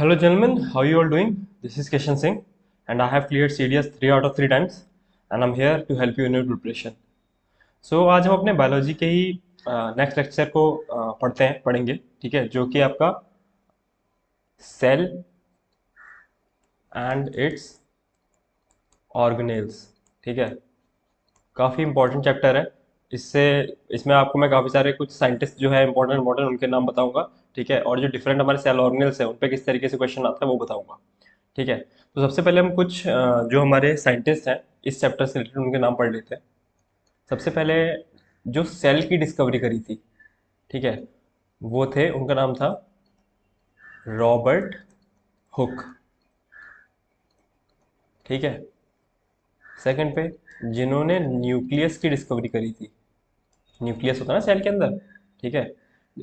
Hello gentlemen, how you all doing? This is Kishan Singh and I have cleared CDS 3 out of 3 times and I'm here to help you in your preparation. So आज हम अपने biology के ही next lecture को पढ़ेंगे, ठीक है, जो कि आपका सेल एंड इट्स ऑर्गेनेल्स, ठीक है। काफ़ी इंपॉर्टेंट चैप्टर है। इसमें आपको मैं काफ़ी सारे कुछ साइंटिस्ट जो है इंपॉर्टेंट उनके नाम बताऊंगा, ठीक है, और जो डिफरेंट हमारे सेल ऑर्गेनेल्स हैं उन पे किस तरीके से क्वेश्चन आता है वो बताऊंगा, ठीक है। तो सबसे पहले हम कुछ जो हमारे साइंटिस्ट हैं इस चैप्टर से रिलेटेड उनके नाम पढ़ लेते हैं। सबसे पहले जो सेल की डिस्कवरी करी थी, ठीक है, वो थे, उनका नाम था रॉबर्ट हुक, ठीक है। सेकंड पे जिन्होंने न्यूक्लियस की डिस्कवरी करी थी, न्यूक्लियस होता है ना सेल के अंदर, ठीक है,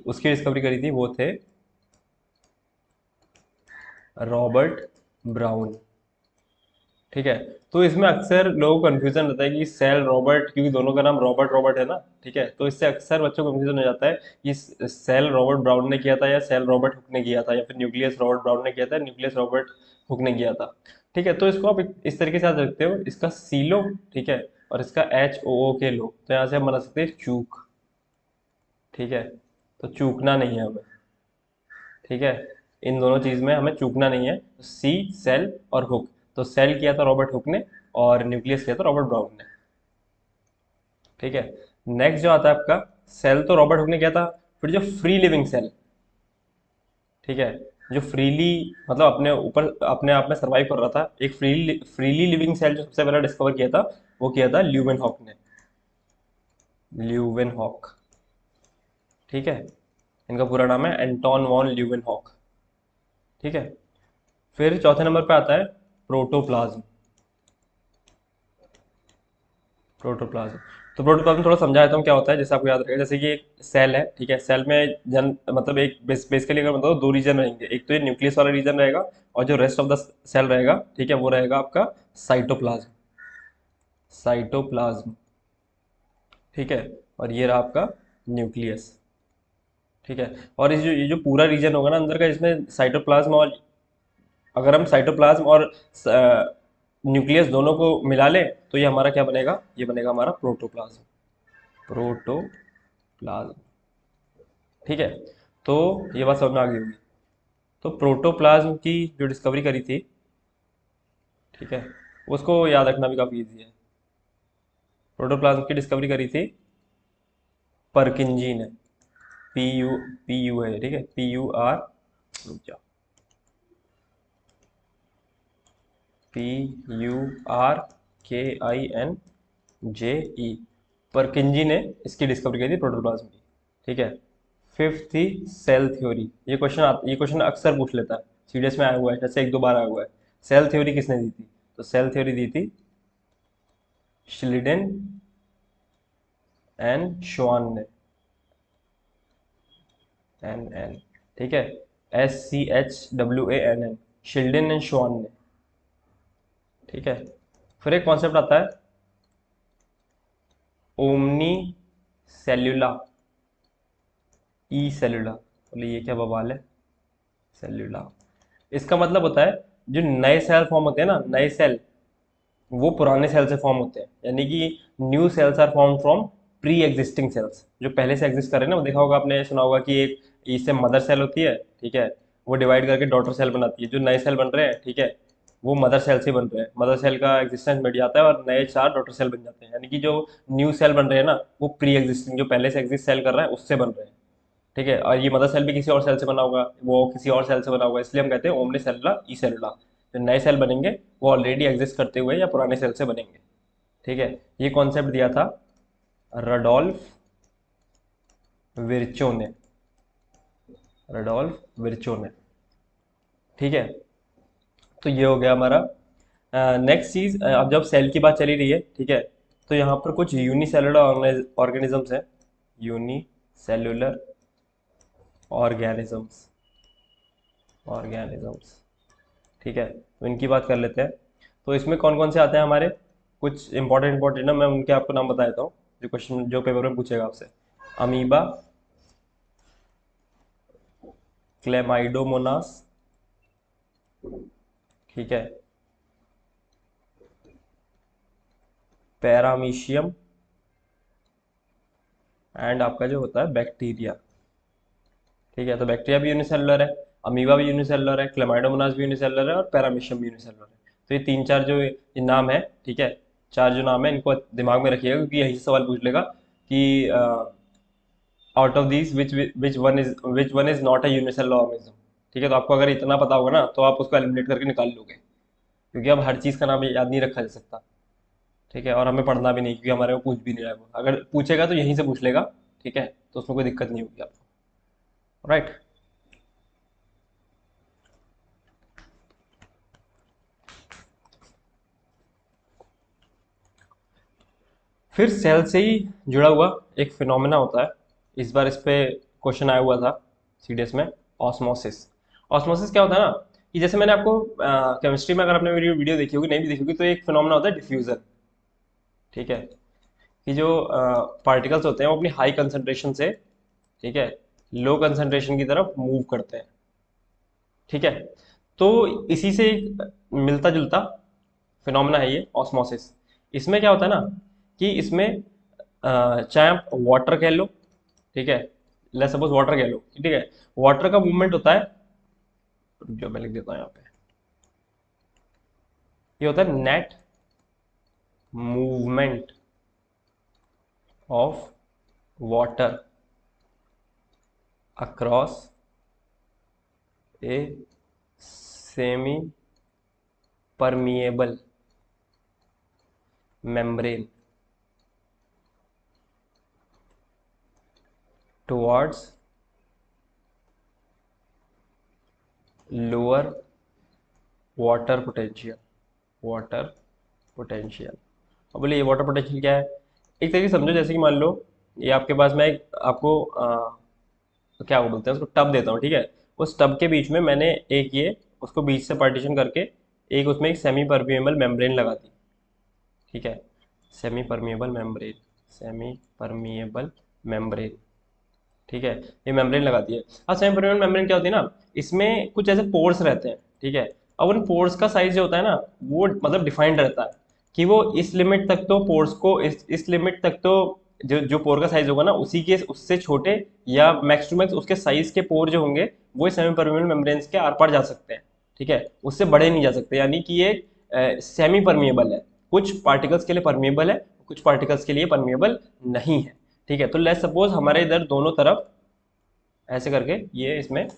उसकी डिस्कवरी करी थी वो थे रॉबर्ट ब्राउन, ठीक है। तो इसमें अक्सर लोगों को कन्फ्यूजन रहता है कि सेल रॉबर्ट, क्योंकि दोनों का नाम रॉबर्ट रॉबर्ट है ना, ठीक है, तो इससे अक्सर बच्चों को कन्फ्यूजन हो जाता है कि सेल रॉबर्ट ब्राउन ने किया था या सेल रॉबर्ट हुक ने किया था, या फिर न्यूक्लियस रॉबर्ट ब्राउन ने किया था, न्यूक्लियस रॉबर्ट हुक ने किया था, ठीक है। तो इसको आप इस तरीके से याद रखते हो, इसका सी लो, ठीक है, और इसका एच ओ ओ के लो, तो यहाँ से हम बना सकते हैं चूक, ठीक है। तो चूकना नहीं है हमें, ठीक है, इन दोनों चीज में हमें चूकना नहीं है। सी सेल और हुक, तो सेल किया था रॉबर्ट हुक ने और न्यूक्लियस किया था रॉबर्ट ब्राउन ने, ठीक है। नेक्स्ट जो आता है आपका, सेल तो रॉबर्ट हुक ने किया था, फिर जो फ्री लिविंग सेल, ठीक है, जो फ्रीली मतलब अपने ऊपर अपने आप में सर्वाइव कर रहा था, एक फ्रीली लिविंग सेल जो सबसे पहले डिस्कवर किया था वो किया था ल्यूवेनहॉक ने, ल्यूवेनहॉक, ठीक है। इनका पूरा नाम है एंटोन वॉन ल्यूवेनहॉक, ठीक है। फिर चौथे नंबर पे आता है प्रोटोप्लाज्म, प्रोटोप्लाज्म। तो प्रोटोप्लाज्म थोड़ा समझा देता हूँ क्या होता है, जैसे आपको याद रहेगा। जैसे कि एक सेल है, ठीक है, सेल में मतलब एक बेसिकली अगर बताओ दो रीजन रहेंगे, एक तो ये न्यूक्लियस वाला रीजन रहेगा और जो रेस्ट ऑफ द सेल रहेगा, ठीक है, वो रहेगा आपका साइटोप्लाज्म, साइटोप्लाज्म, ठीक है, और ये रहा आपका न्यूक्लियस, ठीक है। और ये जो पूरा रीजन होगा ना अंदर का, इसमें साइटोप्लाज्म और अगर हम साइटोप्लाज्म और न्यूक्लियस दोनों को मिला लें तो ये हमारा क्या बनेगा, ये बनेगा हमारा प्रोटोप्लाज्म, प्रोटोप्लाज्म, ठीक है। तो ये बात समझ में आ गई होगी। तो प्रोटोप्लाज्म की जो डिस्कवरी करी थी, ठीक है, उसको याद रखना भी काफ़ी इजी है। प्रोटोप्लाज्म की डिस्कवरी करी थी परकिंजी ने, पी यू है, ठीक है, PUR, PURKINJE, परकिंजी ने इसकी डिस्कवरी की थी प्रोटोप्लाज्म की, ठीक है। फिफ्थ थी सेल थ्योरी। ये क्वेश्चन अक्सर पूछ लेता है, सीडीएस में आया हुआ है, जैसे एक दो बार आया हुआ है। सेल थ्योरी किसने दी थी? तो सेल थ्योरी दी थी श्लिडेन एंड श्वान ने, एन, ठीक है, SCHWANN, शिल्डेन एंड श्वान ने, ठीक है। फिर एक कॉन्सेप्ट आता है ओमनी सेल्यूला, ई सेल्यूला, बोले ये क्या बवाल है, सेल्यूला, इसका मतलब होता है जो नए सेल फॉर्म होते हैं ना, नए सेल वो पुराने सेल से फॉर्म होते हैं, यानी कि new cells are form from pre existing cells, जो पहले से एग्जिस्ट कर रहे हैं ना। वो देखा होगा आपने, सुना होगा कि एक इससे मदर सेल होती है, ठीक है, वो डिवाइड करके डॉटर सेल बनाती है। जो नए सेल बन रहे हैं, ठीक है, वो मदर सेल से बन रहे हैं, मदर सेल का एग्जिस्टेंस मिट जाता है और नए चार डॉटर सेल बन जाते हैं, यानी कि जो न्यू सेल बन रहे हैं ना, वो प्री एग्जिस्टिंग जो पहले से एग्जिस्ट सेल कर रहा है उससे बन रहे हैं, ठीक है। और ये मदर सेल भी किसी और सेल से बना होगा, वो किसी और सेल से बना होगा, इसलिए हम कहते हैं ओमनी सेलुला ई सेलुला। जो नए सेल बनेंगे वो ऑलरेडी एग्जिस्ट करते हुए या पुराने सेल से बनेंगे, ठीक है। ये कॉन्सेप्ट दिया था रडोल्फ विर्चो ने, रडोल्फ विर्चो ने, ठीक है। तो ये हो गया हमारा। नेक्स्ट चीज, अब जब सेल की बात चली रही है, ठीक है, तो यहाँ पर कुछ यूनिसेलुलर ऑर्गेनिजम्स हैं, यूनिसेलुलर ऑर्गेनिजम्स, ऑर्गेनिजम्स, ठीक है, तो इनकी बात कर लेते हैं। तो इसमें कौन कौन से आते हैं हमारे, कुछ इंपॉर्टेंट ना, मैं उनके आपको नाम बता देता हूँ जो क्वेश्चन जो पेपर में पूछेगा आपसे। अमीबा, क्लेमाइडोमोनास, ठीक है, पैरामीशियम एंड आपका जो होता है बैक्टीरिया। ठीक है, तो बैक्टीरिया भी यूनिसेलुलर है, अमीबा भी यूनिसेलुलर है, क्लेमाइडोमोनास भी यूनिसेलुलर है और पैरामीशियम भी यूनिसेलुलर है। तो ये तीन चार जो ये नाम है, ठीक है, चार जो नाम है इनको दिमाग में रखिएगा, क्योंकि यही से सवाल पूछ लेगा कि out of these which one is not a unicellular organism. ठीक है, तो आपको अगर इतना पता होगा ना तो आप उसको एलिमिनेट करके निकाल लोगे, क्योंकि अब हर चीज़ का नाम याद नहीं रखा जा सकता। ठीक है, और हमें पढ़ना भी नहीं, क्योंकि हमारे को पूछ भी नहीं रहा है वो। अगर पूछेगा तो यहीं से पूछ लेगा, ठीक है, तो उसमें कोई दिक्कत नहीं होगी आपको। राइट। फिर सेल से ही जुड़ा हुआ एक फिनोमेना होता है, इस बार इस पे क्वेश्चन आया हुआ था सीडीएस में, ऑस्मोसिस। ऑस्मोसिस क्या होता है ना, कि जैसे मैंने आपको केमिस्ट्री में, अगर आपने मेरी वीडियो देखी होगी, नहीं भी देखी होगी, तो एक फिनोमेना होता है डिफ्यूजन। ठीक है, कि जो पार्टिकल्स होते हैं वो अपनी हाई कंसंट्रेशन से, ठीक है, लो कंसंट्रेशन की तरफ मूव करते हैं। ठीक है, तो इसी से एक मिलता जुलता फिनोमेना है ये ऑस्मोसिस। इसमें क्या होता है ना, कि इसमें चाहे आप वाटर कह लो, ठीक है, लेट्स सपोज वाटर कह लो, ठीक है, वाटर का मूवमेंट होता है, जो मैं लिख देता हूँ यहाँ पे, ये होता है net movement of water across a semi permeable membrane towards lower water potential. Water potential, अब बोलिए ये वाटर पोटेंशियल क्या है? एक तरीके से समझो, जैसे कि मान लो ये आपके पास मैं एक आपको क्या वो बोलते हैं उसको, टब देता हूँ, ठीक है, उस टब के बीच में मैंने एक ये उसको बीच से पार्टीशन करके एक उसमें एक सेमी परमिएबल मेम्ब्रेन लगा दी। ठीक है, semi permeable membrane, semi permeable membrane, ठीक है, ये मेम्ब्रेन लगा दी है। अब सेमी परमिएबल मेम्ब्रेन क्या होती है ना, इसमें कुछ ऐसे पोर्स रहते हैं। ठीक है, अब उन पोर्स का साइज जो होता है ना, वो मतलब डिफाइंड रहता है, कि वो इस लिमिट तक तो पोर्स को, इस लिमिट तक तो जो जो पोर का साइज होगा ना, उसी के उससे छोटे या मैक्स टू मैक्स उसके साइज के पोर जो होंगे वो सेमी परमिएबल मेम्ब्रेन्स के आर पार जा सकते हैं। ठीक है, उससे बड़े नहीं जा सकते, यानी कि ये सेमी परमिएबल है, कुछ पार्टिकल्स के लिए परमिएबल है, कुछ पार्टिकल्स के लिए परमिएबल नहीं है। ठीक है, तो लेट्स सपोज हमारे इधर दोनों तरफ ऐसे करके ये इसमें एक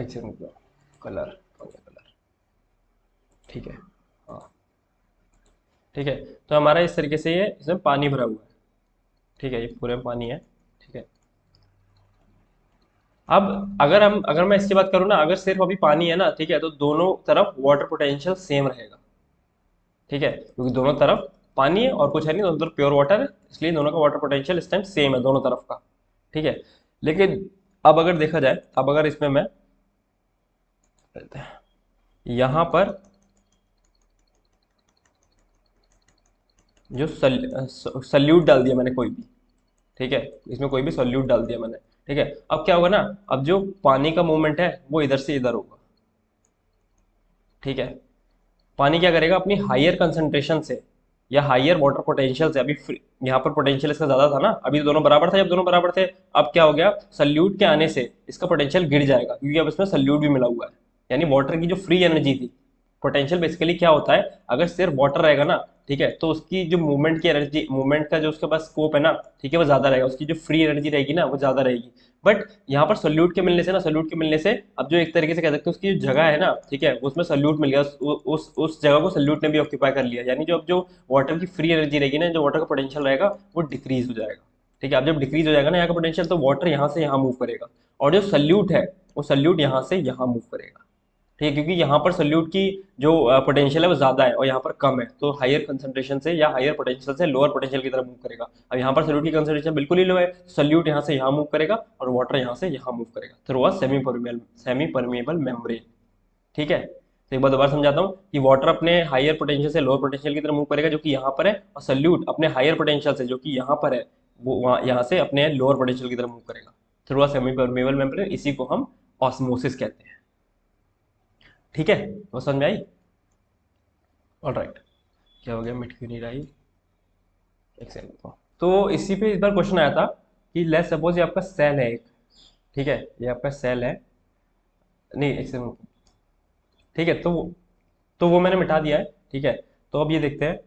सेकंड, कलर कलर, ठीक है, हाँ, ठीक है, तो हमारा इस तरीके से ये इसमें पानी भरा हुआ है। ठीक है, ये पूरे में पानी है। ठीक है, अब अगर मैं इसकी बात करूँ ना, अगर सिर्फ अभी पानी है ना, ठीक है, तो दोनों तरफ वाटर पोटेंशियल सेम रहेगा। ठीक है, क्योंकि दोनों तरफ पानी है और कुछ है नहीं, दोनों तरफ प्योर वाटर है, इसलिए दोनों का वाटर पोटेंशियल इस टाइम सेम है दोनों तरफ का। ठीक है, लेकिन अब अगर देखा जाए, अब अगर इसमें मैं यहाँ पर जो सल्यूट डाल दिया मैंने कोई भी, ठीक है, इसमें कोई भी सॉल्यूट डाल दिया मैंने, ठीक है, अब क्या होगा ना, अब जो पानी का मूवमेंट है वो इधर से इधर होगा। ठीक है, पानी क्या करेगा, अपनी हायर कंसंट्रेशन से या हायर वाटर पोटेंशियल से, अभी यहाँ पर पोटेंशियल इसका ज्यादा था ना, अभी तो दोनों बराबर थे, जब दोनों बराबर थे, अब क्या हो गया, सल्यूट के आने से इसका पोटेंशियल गिर जाएगा, क्योंकि अब इसमें सल्यूट भी मिला हुआ है। यानी वाटर की जो फ्री एनर्जी थी, पोटेंशियल बेसिकली क्या होता है, अगर सिर्फ वाटर रहेगा ना, ठीक है, तो उसकी जो मूवमेंट की एनर्जी, मूवमेंट का जो उसके पास स्कोप है ना, ठीक है, वो ज्यादा रहेगा, उसकी जो फ्री एनर्जी रहेगी ना वो ज्यादा रहेगी। बट यहाँ पर सल्यूट के मिलने से ना, सल्यूट के मिलने से अब जो एक तरीके से कह सकते हैं उसकी जो जगह है ना, ठीक है, उसमें सल्यूट मिल गया, उस जगह को सल्यूट ने भी ऑक्यूपाई कर लिया, यानी जो अब जो वाटर की फ्री एनर्जी रहेगी ना, जो वाटर का पोटेंशियल रहेगा वो डिक्रीज हो जाएगा। ठीक है, अब जब डिक्रीज हो जाएगा ना यहाँ का पोटेंशियल, तो वाटर यहाँ से यहाँ मूव करेगा, और जो सल्यूट है वो सल्यूट यहाँ से यहाँ मूव करेगा। ठीक है, क्योंकि यहाँ पर सल्यूट की जो पोटेंशियल है वो ज्यादा है और यहाँ पर कम है, तो हायर कंसंट्रेशन से या हायर पोटेंशियल से लोअर पोटेंशियल की तरफ मूव करेगा। अब यहाँ पर सल्यूट की कंसंट्रेशन बिल्कुल ही लो है, सल्यूट यहाँ से यहाँ मूव करेगा और वाटर यहाँ से यहाँ मूव करेगा through a semi permeable membrane. ठीक है, तो एक बार दोबारा समझाता हूँ कि वाटर अपने हायर पोटेंशियल से लोअर पोटेंशियल की तरफ मूव करेगा, जो कि यहाँ पर है, और सल्यूट अपने हायर पोटेंशियल से, जो कि यहाँ पर है, वो वहाँ यहाँ से अपने लोअर पोटेंशियल की तरफ मूव करेगा through a semi permeable membrane. इसी को हम ऑस्मोसिस कहते हैं। ठीक है, वो समझ में आई? ऑलराइट, क्या हो गया, मिट क्यों नहीं रही, एक सेकंड। तो इसी पे इस बार क्वेश्चन आया था कि लेट्स सपोज ये आपका सेल है एक, ठीक है, ये आपका सेल है, नहीं एक सेकंड, ठीक है, तो वो मैंने मिटा दिया है, ठीक है। तो अब ये देखते हैं,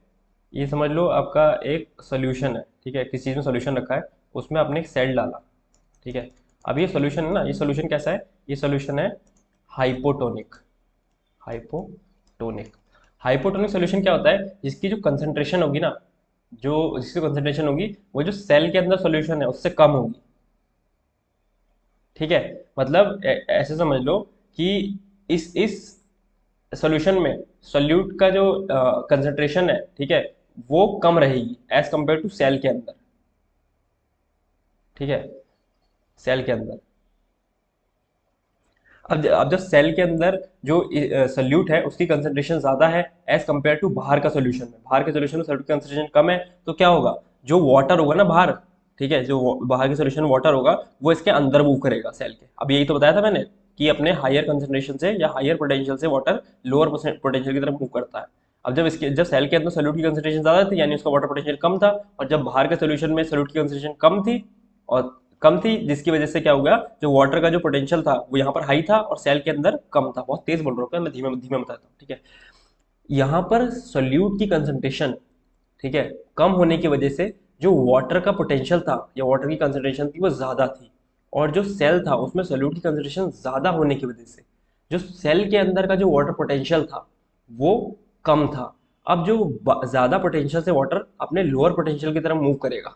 ये समझ लो आपका एक सोल्यूशन है, ठीक है, किसी चीज़ में सोल्यूशन रखा है, उसमें आपने एक सेल डाला, ठीक है। अब ये सोल्यूशन है ना, ये सोल्यूशन कैसा है, ये सोल्यूशन है हाइपोटोनिक। हाइपोटोनिक हाइपोटोनिक सोल्यूशन क्या होता है, जिसकी जो कंसंट्रेशन होगी ना, जो जिसकी कंसंट्रेशन होगी वो जो सेल के अंदर सोल्यूशन है उससे कम होगी, ठीक है। मतलब ऐसे समझ लो कि इस सोल्यूशन में सोल्यूट का जो कंसंट्रेशन है, ठीक है, वो कम रहेगी एज कंपेयर टू सेल के अंदर, ठीक है, सेल के अंदर। अब जब सेल के अंदर जो सोल्यूट है उसकी कंसंट्रेशन ज़्यादा है एज कंपेयर टू बाहर का सोल्यूशन में, बाहर के सोल्यूशन में सोल्यूट की कंसंट्रेशन कम है, तो क्या होगा, जो वाटर होगा ना बाहर, ठीक है, जो बाहर के सोल्यूशन वाटर होगा वो इसके अंदर मूव करेगा सेल के। अब यही तो बताया था मैंने कि अपने हायर कंसंट्रेशन से या हायर पोटेंशियल से वाटर लोअर पोटेंशियल की तरफ मूव करता है। अब जब सेल के अंदर सोल्यूट की कंसंट्रेशन ज़्यादा थी यानी उसका वाटर पोटेंशियल कम था, और जब बाहर के सोल्यूशन में सोल्यूट की कंसंट्रेशन कम थी, और कम थी जिसकी वजह से क्या हो गया, जो वाटर का जो पोटेंशियल था वो यहाँ पर हाई था और सेल के अंदर कम था। बहुत तेज बोल रहा हूँ मैं, धीमे धीमे बताता हूँ, ठीक है। यहाँ पर सोल्यूट की कंसंट्रेशन, ठीक है, कम होने की वजह से जो वाटर का पोटेंशियल था या वाटर की कंसंट्रेशन थी वो ज़्यादा थी, और जो सेल था उसमें सोल्यूट की कंसंट्रेशन ज़्यादा होने की वजह से जो सेल के अंदर का जो वाटर पोटेंशियल था वो कम था। अब जो ज़्यादा पोटेंशियल से वाटर अपने लोअर पोटेंशियल की तरफ मूव करेगा,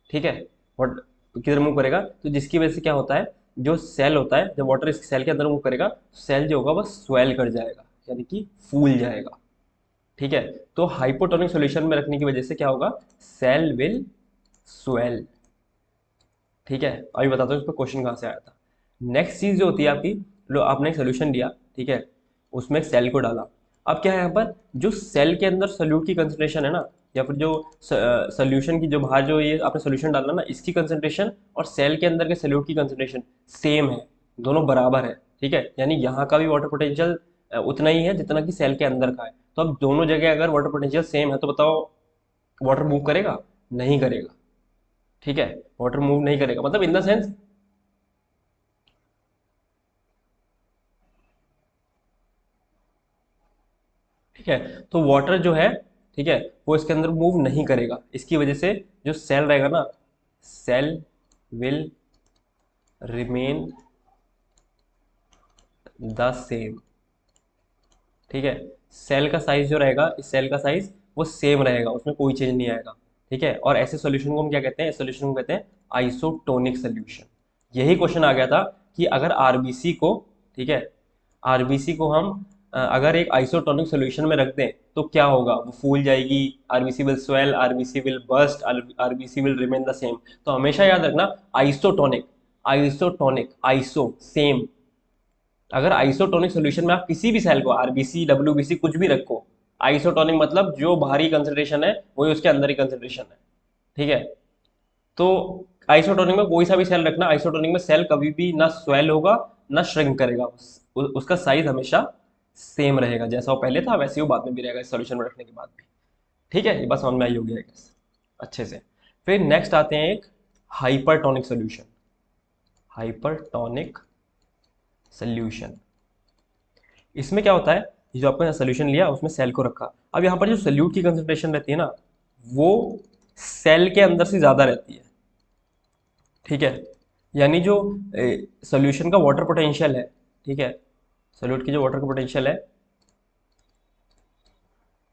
ठीक है, और किधर मूव करेगा, तो जिसकी वजह से क्या होता है, जो सेल होता है जब वाटर इस सेल के अंदर मूव करेगा, सेल जो होगा वह स्वेल कर जाएगा, यानी कि फूल जाएगा, ठीक है। तो हाइपोटोनिक सॉल्यूशन में रखने की वजह से क्या होगा, सेल विल स्वेल, ठीक है। अभी बताता हूँ इस पर क्वेश्चन कहाँ से आया था। नेक्स्ट चीज जो होती है आपकी, लो आपने एक सोल्यूशन लिया, ठीक है, उसमें एक सेल को डाला। अब क्या है यहाँ पर, जो सेल के अंदर सोल्यूट की कंसंट्रेशन है ना, या फिर जो सोल्यूशन की जो बाहर जो ये आपने सोल्यूशन डाला ना, इसकी कंसंट्रेशन और सेल के अंदर के सोल्यूट की कंसंट्रेशन सेम है, दोनों बराबर है, ठीक है। यानी यहाँ का भी वाटर पोटेंशियल उतना ही है जितना कि सेल के अंदर का है। तो अब दोनों जगह अगर वाटर पोटेंशियल सेम है तो बताओ वाटर मूव करेगा, नहीं करेगा, ठीक है, वाटर मूव नहीं करेगा, मतलब इन द सेंस, ठीक है। तो वाटर जो है, ठीक है, वो इसके अंदर मूव नहीं करेगा, इसकी वजह से जो सेल रहेगा ना, cell will remain the same, ठीक है। सेल का साइज जो रहेगा, इस सेल का साइज वो सेम रहेगा, उसमें कोई चेंज नहीं आएगा, ठीक है। और ऐसे सॉल्यूशन को हम क्या कहते हैं, इस सॉल्यूशन को कहते हैं आइसोटोनिक सॉल्यूशन। यही क्वेश्चन आ गया था कि अगर आरबीसी को, ठीक है, आरबीसी को हम अगर एक आइसोटोनिक सॉल्यूशन में रख दें तो क्या होगा, वो फूल जाएगी, RBC will swell, RBC will burst, RBC will remain the same. तो हमेशा याद रखना, आइसोटोनिक, आइसोटोनिक, आइसो सेम। अगर आइसोटोनिक सॉल्यूशन में आप किसी भी सेल को आरबीसी डब्ल्यूबीसी कुछ भी रखो, आइसोटोनिक मतलब जो बाहरी कंसंट्रेशन है वही उसके अंदर ही कंसंट्रेशन है, ठीक है। तो आइसोटोनिक में कोई सा भी सेल रखना, आइसोटोनिक में सेल कभी भी ना स्वेल होगा ना श्रिंक करेगा, उसका साइज हमेशा सेम रहेगा, जैसा वो पहले था वैसे ही वो बाद में भी रहेगा इस सॉल्यूशन में रखने के बाद भी, ठीक है। ये बात समझ में आई होगी आई गेस अच्छे से। फिर नेक्स्ट आते हैं एक हाइपरटोनिक सॉल्यूशन। हाइपरटोनिक सॉल्यूशन, इसमें क्या होता है, ये जो आपने सोल्यूशन लिया उसमें सेल को रखा, अब यहाँ पर जो सोल्यूट की कंसंट्रेशन रहती है ना, वो सेल के अंदर से ज़्यादा रहती है, ठीक है। यानी जो सोल्यूशन का वाटर पोटेंशियल है, ठीक है, सोल्यूट की जो वाटर का पोटेंशियल है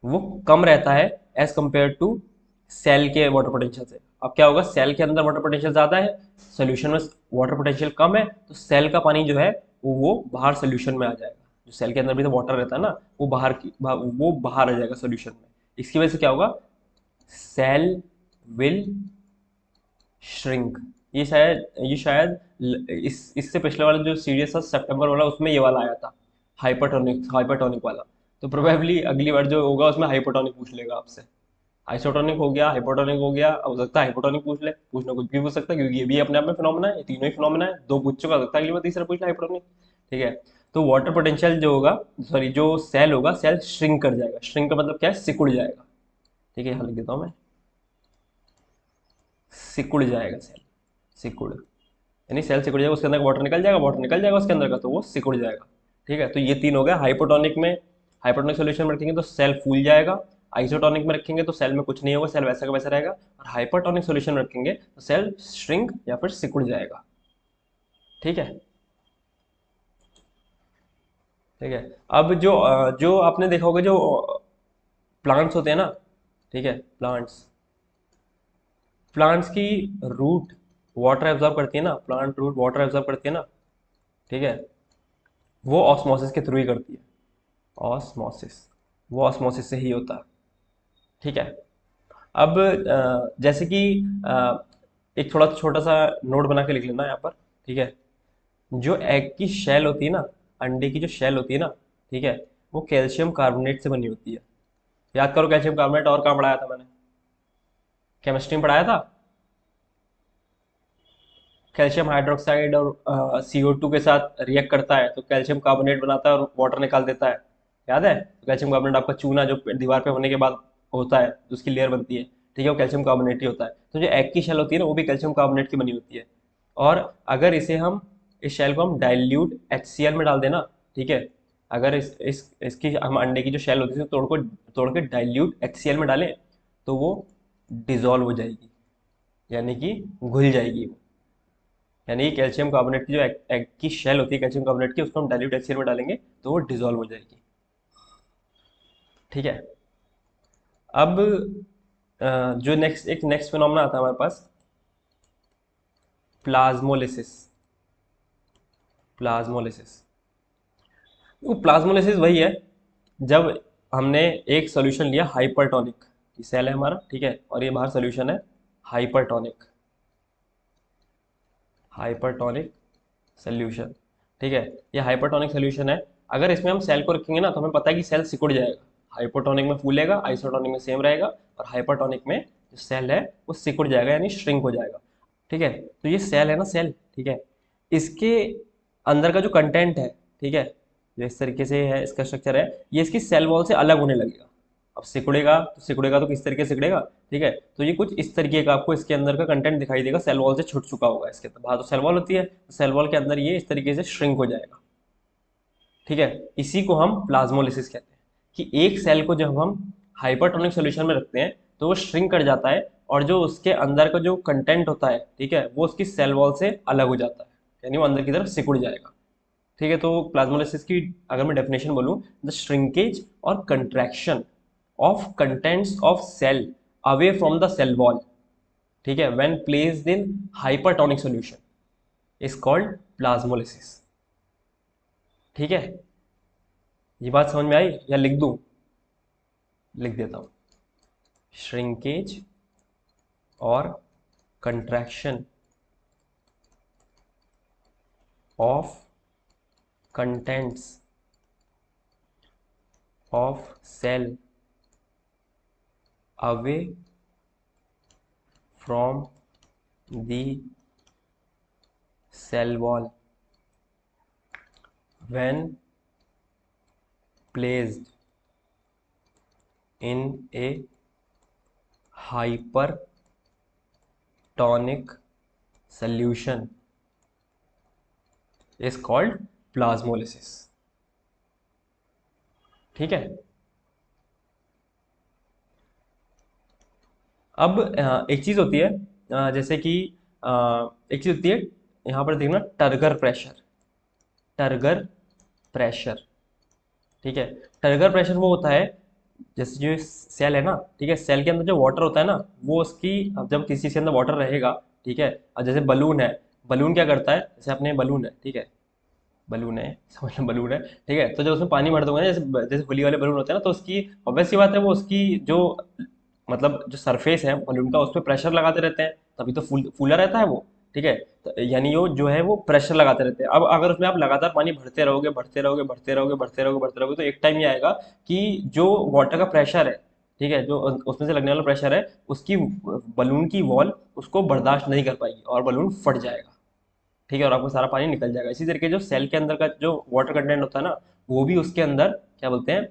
वो कम रहता है एज कंपेयर टू सेल के वाटर पोटेंशियल से। अब क्या होगा, सेल के अंदर वाटर पोटेंशियल ज़्यादा है, सोल्यूशन में वाटर पोटेंशियल कम है, तो सेल का पानी जो है वो बाहर सोल्यूशन में आ जाएगा, जो सेल के अंदर भी तो वाटर रहता है ना, वो वो बाहर आ जाएगा सोल्यूशन में। इसकी वजह से क्या होगा, सेल विल श्रिंक। ये शायद इससे पिछले वाला जो सीरीज था सितंबर वाला, उसमें ये वाला आया था, हाइपरटोनिक हाइपरटोनिक वाला। तो प्रोबेबली अगली बार जो होगा उसमें हाइपरटोनिक पूछ लेगा आपसे, आइसोटोनिक हो गया, हाइपोटोनिक हो गया, अब हो सकता है हाइपोटोनिक पूछ ले, पूछना कुछ भी पूछ सकता है क्योंकि ये भी अपने आप में फिनोमेना है, ये तीनों ही फिनोमेना है, दो पूछ चुका, हो सकता है अगली बार तीसरा पूछ ले हाइपोटोनिक। ठीक है, तो वाटर पोटेंशियल जो होगा, सॉरी जो सेल होगा, सेल श्रिंक कर जाएगा। श्रिंक का मतलब क्या है, सिकुड़ जाएगा। ठीक है, यहाँ लिख देता हूँ मैं, सिकुड़ जाएगा सेल, सिकुड़, यानी सेल सिकुड़ जाएगा, उसके अंदर वाटर निकल जाएगा, वाटर निकल जाएगा उसके अंदर का, तो वो सिकुड़ जाएगा। ठीक है, तो ये तीन हो गया। हाइपोटोनिक में, हाइपोटोनिक सोल्यूशन में रखेंगे तो सेल फूल जाएगा, आइसोटोनिक में रखेंगे तो सेल में कुछ नहीं होगा, सेल वैसा का वैसा रहेगा, और हाइपरटोनिक सोल्यूशन में रखेंगे तो सेल श्रिंक या फिर सिकुड़ जाएगा। ठीक है, ठीक है। अब जो आपने देखा होगा, जो प्लांट्स होते हैं ना, ठीक है, प्लांट्स, प्लांट्स की रूट वाटर एब्जॉर्ब करती है ना, प्लांट रूट वाटर एब्जॉर्ब करती है ना, ठीक है, वो ऑस्मोसिस के थ्रू ही करती है, ऑस्मोसिस, वो ऑस्मोसिस से ही होता है। ठीक है, अब जैसे कि एक थोड़ा छोटा सा नोट बना के लिख लेना यहाँ पर। ठीक है, जो एग की शेल होती है ना, अंडे की जो शेल होती है ना, ठीक है, वो कैल्शियम कार्बोनेट से बनी होती है। याद करो कैल्शियम कार्बोनेट, और कहाँ पढ़ाया था मैंने, केमिस्ट्री में पढ़ाया था। कैल्शियम हाइड्रोक्साइड और CO2 के साथ रिएक्ट करता है तो कैल्शियम कार्बोनेट बनाता है और वाटर निकाल देता है, याद है। तो कैल्शियम कार्बोनेट आपका चूना जो दीवार पे होने के बाद होता है, जो उसकी लेयर बनती है, ठीक है, वो कैल्शियम कार्बोनेट ही होता है। तो जो एग की शेल होती है ना, वो भी कैल्शियम कार्बोनेट की बनी होती है। और अगर इसे हम, इस शेल को हम डाइल्यूट HCl में डाल देना, ठीक है, अगर इस इसकी हम अंडे की जो शेल होती है तोड़ के डाइल्यूट HCl में डालें तो वो डिजोल्व हो जाएगी, यानी कि घुल जाएगी वो। यानी कि कैल्शियम कार्बोनेट की जो एग की शेल होती है कैल्शियम कार्बोनेट की, उसको हम डाइल्यूट HCl में डालेंगे तो वो डिजोल्व हो जाएगी। ठीक है, अब जो नेक्स्ट फिनोमेना आता है हमारे पास, प्लाज्मोलिसिस। प्लाज्मोलिसिस, वो प्लाज्मोलिसिस वही है जब हमने एक सोल्यूशन लिया हाइपरटोनिक, सेल है हमारा, ठीक है, और ये बाहर सोल्यूशन है हाइपरटोनिक, हाइपरटोनिक सोल्यूशन। ठीक है, ये हाइपरटोनिक सोल्यूशन है। अगर इसमें हम सेल को रखेंगे ना तो हमें पता है कि सेल सिकुड़ जाएगा, हाइपोटोनिक में फूलेगा, आइसोटोनिक में सेम रहेगा, और हाइपरटोनिक में जो सेल है वो सिकुड़ जाएगा, यानी श्रिंक हो जाएगा। ठीक है, तो ये सेल है ना, सेल, ठीक है, इसके अंदर का जो कंटेंट है, ठीक है, जो इस तरीके से है इसका स्ट्रक्चर है, ये इसकी सेल वॉल से अलग होने लगेगा। अब सिकुड़ेगा तो किस तरीके से सिकुड़ेगा, ठीक है, तो ये कुछ इस तरीके का आपको इसके अंदर का कंटेंट दिखाई देगा, सेल वॉल से छुट चुका होगा। इसके बाहर तो सेल वॉल होती है, सेल वॉल के अंदर ये इस तरीके से श्रिंक हो जाएगा। ठीक है, इसी को हम प्लाज्मोलिसिस कहते हैं, कि एक सेल को जब हम हाइपरटोनिक सॉल्यूशन में रखते हैं तो वो श्रिंक कर जाता है, और जो उसके अंदर का जो कंटेंट होता है, ठीक है, वो उसकी सेल वॉल से अलग हो जाता है, यानी वो अंदर की तरफ सिकुड़ जाएगा। ठीक है, तो प्लाज्मोलिसिस की अगर मैं डेफिनेशन बोलूं, द श्रिंकेज और contraction of contents of cell away from the cell wall, ठीक है, when placed in hypertonic solution is called plasmolysis. ठीक है, ये बात समझ में आई या लिख दूं, लिख देता हूं, श्रिंकेज और contraction of contents of cell away from the cell wall when placed in a hypertonic solution is called plasmolysis। ठीक है, अब एक चीज होती है, जैसे कि एक चीज होती है, यहां पर देखना, टर्गर प्रेशर, टर्गर प्रेशर। ठीक है, टर्गर प्रेशर वो होता है, जैसे जो सेल है ना, ठीक है, सेल के अंदर जो वाटर होता है ना, वो उसकी, अब जब किसी के अंदर वाटर रहेगा, ठीक है, और जैसे बलून है, बलून क्या करता है, जैसे अपने बलून है, ठीक है, बलून है, समझ लो बलून है, ठीक है, तो जब उसमें पानी भर दोगे ना, जैसे जैसे होली वाले बलून होते हैं ना, तो उसकी ऑब्वियस सी बात है, वो उसकी जो, मतलब जो सरफेस है बलून का, उस पर प्रेशर लगाते रहते हैं, तभी तो फूला रहता है वो। ठीक है, तो यानी वो जो है वो प्रेशर लगाते रहते हैं। अब अगर उसमें आप लगातार पानी भरते रहोगे, भरते रहोगे, भरते रहोगे, भरते रहोगे, भरते रहोगे, तो एक टाइम ये आएगा कि जो वाटर का प्रेशर है, ठीक है, जो उसमें से लगने वाला प्रेशर है उसकी बलून की वॉल उसको बर्दाश्त नहीं कर पाएगी और बलून फट जाएगा। ठीक है, और आपको सारा पानी निकल जाएगा। इसी तरीके जो सेल के अंदर का जो वाटर कंटेंट होता है ना, वो भी उसके अंदर क्या बोलते हैं,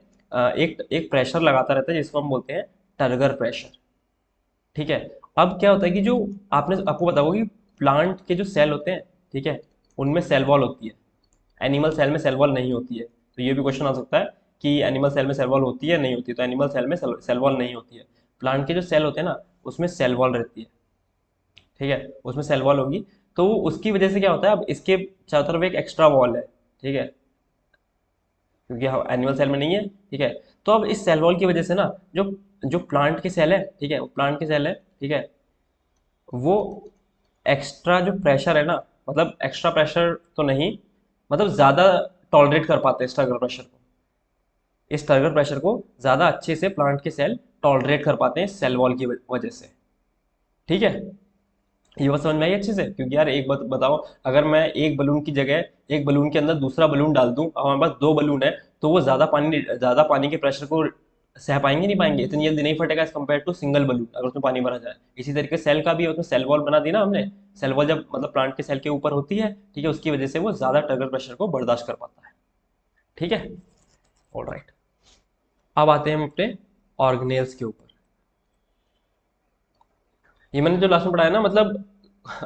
एक एक प्रेशर लगाता रहता है जिसको हम बोलते हैं टर्गर प्रेशर। ठीक है। अब क्या होता है कि जो आपने आपको पता होगा कि प्लांट के जो सेल होते हैं, ठीक है, उनमें सेल वॉल होती है, एनिमल सेल में सेल वॉल नहीं होती है। तो ये भी क्वेश्चन आ सकता है कि एनिमल सेल में सेल वॉल होती है नहीं होती है। तो एनिमल सेल में सेल वॉल नहीं होती है। प्लांट के जो सेल होते हैं ना, उसमें सेल वॉल रहती है। ठीक है, उसमें सेल वॉल होगी। तो उसकी वजह से क्या होता है, अब इसके चारों तरफ एक एक्स्ट्रा वॉल है। ठीक है, क्योंकि एनिमल सेल में नहीं है। ठीक है, तो अब इस सेल वॉल की वजह से ना जो जो प्लांट के सेल है, ठीक है, वो प्लांट के सेल है, ठीक है, वो एक्स्ट्रा जो प्रेशर है ना, मतलब एक्स्ट्रा प्रेशर तो नहीं, मतलब ज़्यादा टॉलरेट कर पाते हैं इस टर्गर प्रेशर को। इस टर्गर प्रेशर को ज़्यादा अच्छे से प्लांट के सेल टॉलरेट कर पाते हैं सेल वॉल की वजह से। ठीक है, ये बात समझ में आई अच्छे से? क्योंकि यार एक बात बताओ, अगर मैं एक बलून की जगह एक बलून के अंदर दूसरा बलून डाल दूं और हमारे पास दो बलून है, तो वो ज़्यादा पानी के प्रेशर को सह पाएंगे नहीं पाएंगे, इतनी जल्दी नहीं फटेगा as compare to single balloon अगर उसमें पानी भरा जाए। इसी तरीके सेल का भी है, उसमें सेल वॉल बना दी ना हमने। सेल वॉल जब मतलब प्लांट के सेल के ऊपर होती है, ठीक है, उसकी वजह से वो ज़्यादा टर्गर प्रेशर को बर्दाश्त कर पाता है। ठीक है, ऑलराइट। अब आते हैं हम अपने ऑर्गेनेल्स के ऊपर। ये मैंने जो लास्ट में पढ़ाया ना, मतलब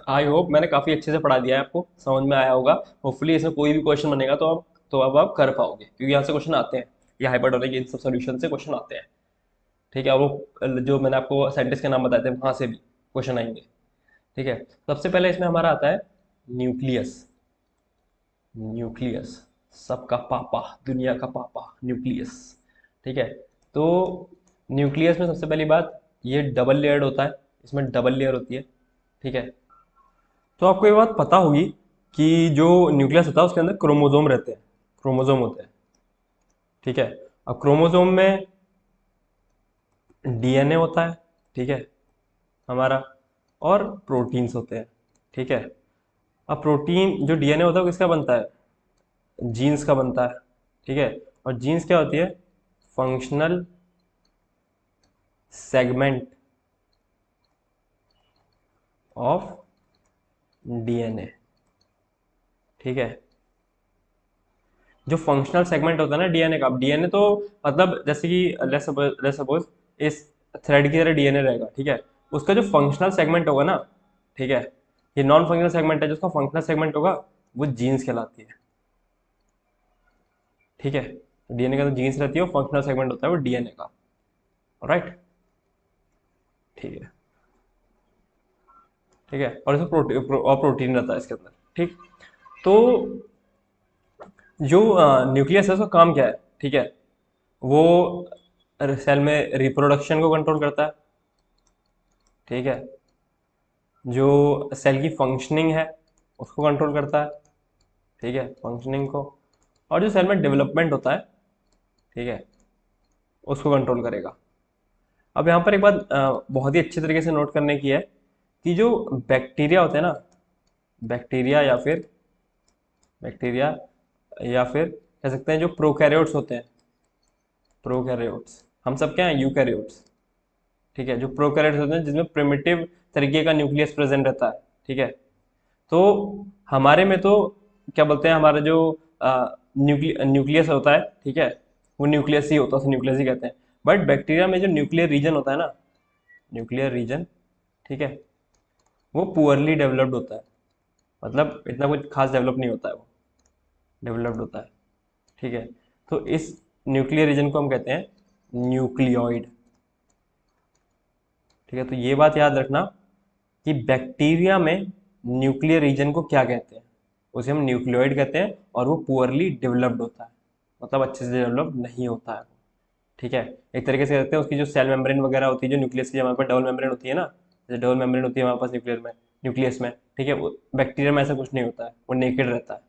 आई होप मैंने काफ़ी अच्छे से पढ़ा दिया है, आपको समझ में आया होगा। होपफुली इसमें कोई भी क्वेश्चन बनेगा तो अब आप कर पाओगे, क्योंकि यहाँ से क्वेश्चन आते हैं। ये हाइपरटोनिक इन सब सोल्यूशन से क्वेश्चन आते हैं। ठीक है, और वो जो मैंने आपको साइंटिस्ट के नाम बताए थे वहाँ से भी क्वेश्चन आएंगे। ठीक है, सबसे पहले इसमें हमारा आता है न्यूक्लियस। न्यूक्लियस, सबका पापा, दुनिया का पापा, न्यूक्लियस। ठीक है, तो न्यूक्लियस में सबसे पहली बात, ये डबल लेयर्ड होता है, इसमें डबल लेयर होती है। ठीक है, तो आपको ये बात पता होगी कि जो न्यूक्लियस होता है उसके अंदर क्रोमोसोम रहते हैं, क्रोमोसोम होते हैं। ठीक है, अब क्रोमोसोम में डीएनए होता है, ठीक है, हमारा, और प्रोटीन्स होते हैं। ठीक है, अब प्रोटीन जो डीएनए होता है वो किसका बनता है, जीन्स का बनता है। ठीक है, और जीन्स क्या होती है, फंक्शनल सेगमेंट ऑफ डीएनए। ठीक है, जो फंक्शनल सेगमेंट होता है ना डीएनए का, डीएनए तो मतलब जैसे कि लेट्स सपोज इस थ्रेड की तरह डीएनए रहेगा। ठीक है, उसका जो फंक्शनल सेगमेंट होगा ना, ठीक है, ये नॉन फंक्शनल सेगमेंट है, जिसका फंक्शनल सेगमेंट होगा वो जीन्स कहलाती है। ठीक है, डीएनए का तो जीन्स रहती है और फंक्शनल सेगमेंट होता है वो डीएनए का। राइट, ठीक है। ठीक है, और इसमें प्रोटीन रहता है इसके अंदर। ठीक, तो जो न्यूक्लियस है उसका काम क्या है, ठीक है, वो सेल में रिप्रोडक्शन को कंट्रोल करता है। ठीक है, जो सेल की फंक्शनिंग है उसको कंट्रोल करता है। ठीक है, फंक्शनिंग को, और जो सेल में डेवलपमेंट होता है, ठीक है, उसको कंट्रोल करेगा। अब यहाँ पर एक बात बहुत ही अच्छे तरीके से नोट करने की है कि जो बैक्टीरिया होते हैं ना, बैक्टीरिया या फिर बैक्टीरिया या फिर कह सकते हैं जो प्रोकैरियोट्स होते हैं, प्रोकैरियोट्स, हम सब क्या हैं, यूकैरियोट्स। ठीक है, जो प्रोकैरियोट्स होते हैं जिसमें प्रिमिटिव तरीके का न्यूक्लियस प्रेजेंट रहता है। ठीक है, तो हमारे में तो क्या बोलते हैं, हमारा जो न्यूक्लियस होता है, ठीक है, वो न्यूक्लियस ही होता है, उसे न्यूक्लियस ही कहते हैं। बट बैक्टीरिया में जो न्यूक्लियर रीजन होता है ना, न्यूक्लियर रीजन, ठीक है, वो पुअरली डेवलप्ड होता है। मतलब इतना कुछ खास डेवलप नहीं होता है, वो डेवलप्ड होता है। ठीक है, तो इस न्यूक्लियर रीजन को हम कहते हैं न्यूक्लियोइड। ठीक है, तो ये बात याद रखना कि बैक्टीरिया में न्यूक्लियर रीजन को क्या कहते हैं, उसे हम न्यूक्लियोइड कहते हैं, और वो पुअरली डेवलप्ड होता है, मतलब अच्छे से डेवलप नहीं होता है। ठीक है, एक तरीके से कहते हैं उसकी जो सेल मेम्ब्रेन वगैरह होती है, जो न्यूक्लियस की हमारे पास डबल मेम्ब्रेन होती है ना, जैसे डबल मेम्ब्रेन होती है हमारे पास न्यूक्लियर में, न्यूक्लियस में। ठीक है, बैक्टीरिया में ऐसा कुछ नहीं होता है, वो नेकेड रहता है।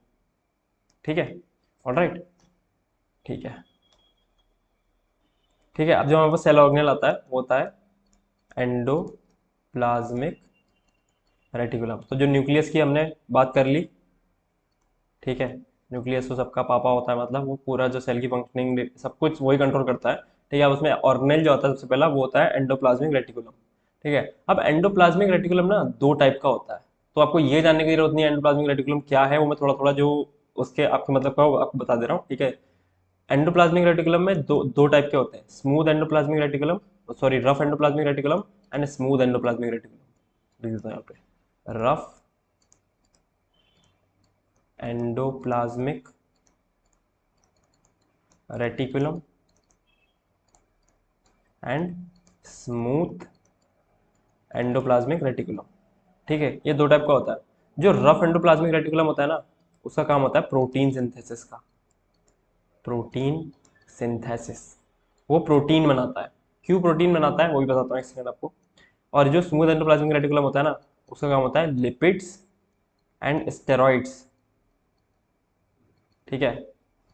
ठीक है, ऑलराइट, ठीक है। ठीक है, अब जो हमारे पास सेल ऑर्गेनेल आता है वो होता है एंडोप्लाज्मिक रेटिकुलम। तो जो न्यूक्लियस की हमने बात कर ली, ठीक है, न्यूक्लियस तो सबका पापा होता है, मतलब वो पूरा जो सेल की फंक्शनिंग सब कुछ वही कंट्रोल करता है। ठीक है। अब उसमें ऑर्गेनेल जो होता है सबसे पहला वो होता है एंडोप्लाज्मिक रेटिकुलम। ठीक है। अब एंडोप्लाज्मिक रेटिकुलम ना दो टाइप का होता है, तो आपको ये जानने की जरूरत नहीं है एंडोप्लाज्मिक रेटिकुलम क्या है, वो मैं थोड़ा थोड़ा जो उसके आपके मतलब का वो आपको बता दे रहा हूँ। ठीक है। एंडोप्लाज्मिक रेटिकुलम में दो टाइप के होते हैं, smooth endoplasmic reticulum, sorry rough endoplasmic reticulum and smooth endoplasmic reticulum. लिख देता हूँ यहाँ पे, rough endoplasmic reticulum and smooth endoplasmic reticulum. ठीक है। ये दो टाइप का होता है। जो रफ एंडोप्लाज्मिक रेटिकुलम होता है ना, उसका काम होता है प्रोटीन सिंथेसिस का, प्रोटीन सिंथेसिस। वो प्रोटीन बनाता है। क्यों प्रोटीन बनाता है वो भी बताता हूँ एक सेकंड आपको। और जो स्मूथ एंडोप्लाज्मिक रेटिकुलम होता है ना, उसका काम होता है लिपिड्स एंड स्टेरॉइड्स। ठीक है।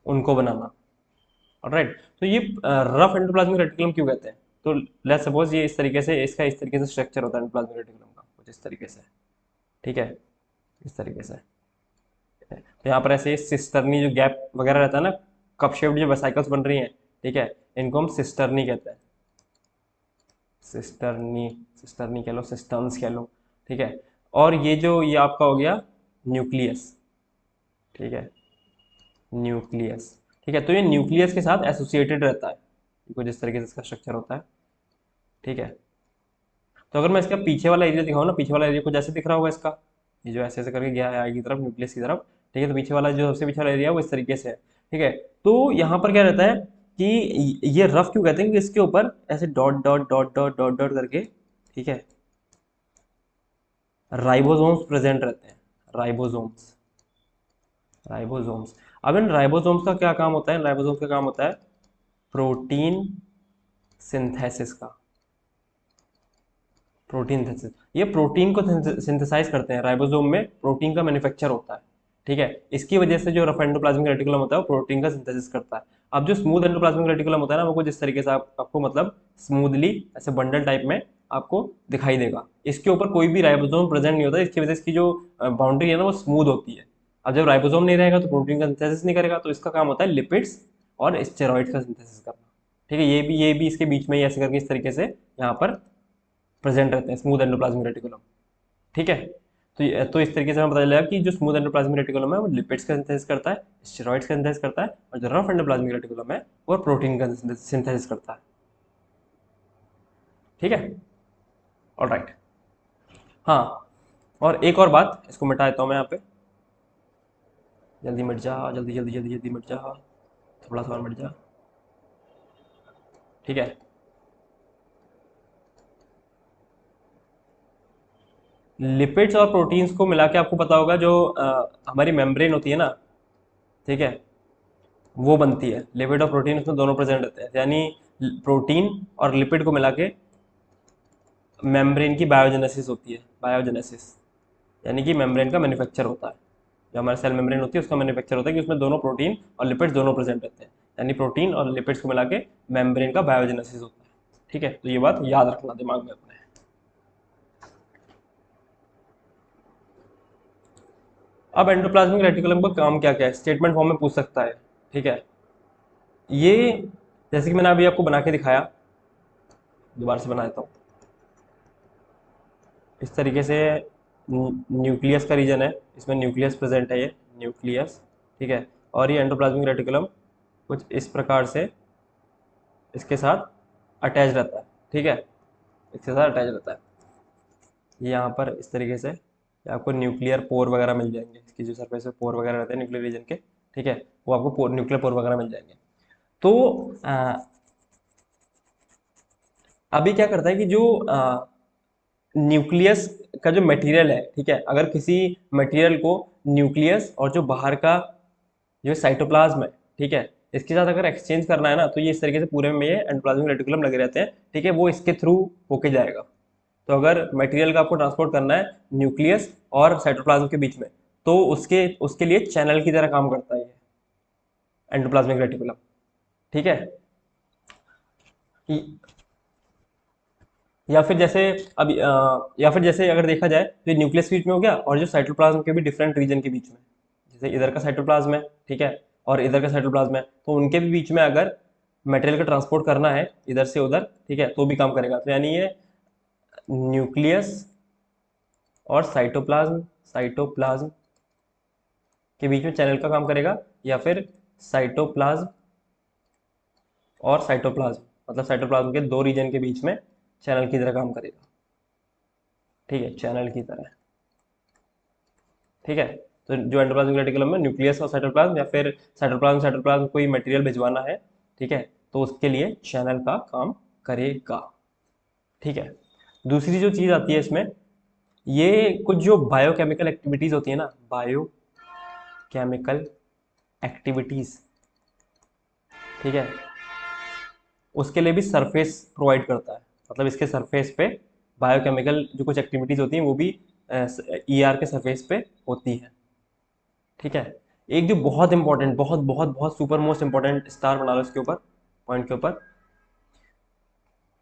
उनको बनाना। ऑलराइट। तो ये रफ एंडोप्लाज्मिक रेटिकुलम क्यों कहते हैं, तो लेट्स सपोज ये इस तरीके से, इसका इस तरीके से स्ट्रक्चर होता है एंडोप्लाज्मिक रेटिकुलम का, कुछ इस तरीके से। ठीक है। इस तरीके से। तो यहाँ पर ऐसे सिस्टर्नी जो गैप वगैरह रहता है ना, कप शेप्ड जो वेसिकल्स बन रही हैं, ठीक है, इनको हम सिस्टर्नी कहते हैं। सिस्टर्नी, सिस्टर्नी कह लो, सिस्टर्न्स कह लो। ठीक है। और ये जो ये आपका हो गया न्यूक्लियस। ठीक है। न्यूक्लियस। ठीक है। तो ये न्यूक्लियस के साथ एसोसिएटेड रहता है, कुछ इस तरीके से इसका स्ट्रक्चर होता है। ठीक है। तो अगर मैं इसका पीछे वाला एरिया दिखाऊँ ना, पीछे वाला एरिया कुछ ऐसे दिख रहा होगा इसका, ये जो ऐसे ऐसे करके गया है आगे की तरफ, न्यूक्लियस की तरफ। ठीक है। तो पीछे वाला जो सबसे पीछे वाला एरिया है वो इस तरीके से है। ठीक है। तो यहाँ पर क्या रहता है कि ये रफ क्यों कहते हैं, कि इसके ऊपर ऐसे dot dot dot dot dot dot करके, ठीक है, राइबोसोम्स प्रेजेंट रहते हैं। Ribosomes, ribosomes. अब इन राइबोसोम्स का क्या काम होता है, राइबोसोम्स का काम होता है प्रोटीन सिंथेसिस का। प्रोटीन सिंथेसिस, ये प्रोटीन को सिंथेसाइज करते हैं। राइबोसोम में प्रोटीन का मैन्युफैक्चर होता है। ठीक है। इसकी वजह से जो रफ एंडोप्लाज्मिक रेटिकुलम होता है वो प्रोटीन का सिंथेसिस करता है। अब जो स्मूथ एंडोप्लाज्मिक रेटिकुलम होता है ना, वो कुछ इस तरीके से आपको मतलब स्मूथली ऐसे बंडल टाइप में आपको दिखाई देगा। इसके ऊपर कोई भी राइबोसोम प्रेजेंट नहीं होता, इसकी वजह से इसकी जो बाउंड्री है ना वो स्मूथ होती है। अब जब राइबोसोम नहीं रहेगा तो प्रोटीन का सिंथेसिस नहीं करेगा, तो इसका काम होता है लिपिड्स और स्टेरॉइड्स का सिंथेसिस करना। ठीक है। ये भी इसके बीच में ही ऐसे करके इस तरीके से यहाँ पर प्रेजेंट रहते हैं स्मूथ एंडोप्लाज्मिक रेटिकुलम। ठीक है। तो इस तरीके से हमें पता चलेगा कि जो स्मूथ एंडोप्लाज्मिक रेटिकुलम है वो लिपिड्स का सिंथेसिस करता है, स्टेरॉइड्स का सिंथेसिस करता है, और जो रफ एंडोप्लाज्मिक रेटिकुलम है वो प्रोटीन का सिंथेसिस करता है। ठीक है। ऑलराइट। हाँ, और एक और बात, इसको मिटा देता हूँ मैं यहाँ पे। जल्दी मिट जा, जल्दी जल्दी जल्दी जल्दी मिट जा, थोड़ा सा और मिट जा। ठीक है। लिपिड्स और प्रोटीन्स को मिला के आपको पता होगा जो हमारी मेम्ब्रेन होती है ना, ठीक है, वो बनती है। लिपिड और प्रोटीन उसमें दोनों प्रेजेंट रहते हैं, यानी प्रोटीन और लिपिड को मिला के मेम्ब्रेन की बायोजेनेसिस होती है। बायोजेनेसिस यानी कि मेम्ब्रेन का मैन्युफैक्चर होता है। जो हमारे सेल मेम्ब्रेन होती है उसका मैन्युफैक्चर होता है कि उसमें दोनों प्रोटीन और लिपिड्स दोनों प्रेजेंट रहते हैं, यानी प्रोटीन और लिपिड्स को मिला के मेम्ब्रेन का बायोजेनेसिस होता है। ठीक है। तो ये बात याद रखना दिमाग में अपने। अब एंडोप्लाज्मिक रेटिकुलम का काम क्या क्या है, स्टेटमेंट फॉर्म में पूछ सकता है। ठीक है। ये जैसे कि मैंने अभी आपको बना के दिखाया, दोबारा से बना देता हूँ। इस तरीके से न्यूक्लियस का रीजन है, इसमें न्यूक्लियस प्रेजेंट है, ये न्यूक्लियस। ठीक है। और ये एंडोप्लाज्मिक रेटिकुलम कुछ इस प्रकार से इसके साथ अटैच रहता है। ठीक है। इसके साथ अटैच रहता है। ये यहाँ पर इस तरीके से आपको न्यूक्लियर पोर वगैरह मिल जाएंगे, इसकी जो सरफेस पे पोर वगैरह रहते हैं न्यूक्लियर रीजन के। ठीक है। वो आपको न्यूक्लियर पोर वगैरह मिल जाएंगे। तो अभी क्या करता है कि जो न्यूक्लियस का जो मटेरियल है, ठीक है, अगर किसी मटेरियल को न्यूक्लियस और जो बाहर का जो साइटोप्लाज्म है, ठीक है, इसके साथ अगर एक्सचेंज करना है ना, तो ये इस तरीके से पूरे में ये एंडोप्लाज्मिक रेटिकुलम लगे रहते हैं। ठीक है। वो इसके थ्रू होके जाएगा। तो अगर मटेरियल का आपको ट्रांसपोर्ट करना है न्यूक्लियस और साइटोप्लाज्म के बीच में, तो उसके उसके लिए चैनल की तरह काम करता है ये एंडोप्लाज्मिक रेटिकुलम। ठीक है। या फिर जैसे या फिर जैसे अगर देखा जाए तो ये न्यूक्लियस के बीच में हो गया, और जो साइटोप्लाज्म के भी डिफरेंट रीजन के बीच में, जैसे इधर का साइटोप्लाज्म है, ठीक है, और इधर का साइटोप्लाज्म है, तो उनके भी बीच में अगर मटेरियल का ट्रांसपोर्ट करना है इधर से उधर, ठीक है, तो भी काम करेगा। तो यानी ये न्यूक्लियस और साइटोप्लाज्म साइटोप्लाज्म के बीच में चैनल का काम करेगा, या फिर साइटोप्लाज्म और साइटोप्लाज्म, मतलब साइटोप्लाज्म के दो रीजन के बीच में चैनल की तरह काम करेगा, ठीक है, चैनल की तरह, ठीक है। तो जो एंडोप्लाज्मिक रेटिकुलम में न्यूक्लियस और साइटोप्लाज्म, या फिर साइटोप्लाज्म कोई मटेरियल भिजवाना है, ठीक है, तो उसके लिए चैनल का काम करेगा, ठीक है। दूसरी जो चीज़ आती है इसमें, ये कुछ जो बायोकेमिकल एक्टिविटीज़ होती है ना, बायोकेमिकल एक्टिविटीज़, ठीक है, उसके लिए भी सरफेस प्रोवाइड करता है। मतलब इसके सरफेस पे बायोकेमिकल जो कुछ एक्टिविटीज़ होती हैं वो भी ईआर के सरफेस पे होती हैं, ठीक है। एक जो बहुत इंपॉर्टेंट, बहुत बहुत बहुत सुपर मोस्ट इंपॉर्टेंट स्टार बना लो इसके ऊपर, पॉइंट के ऊपर,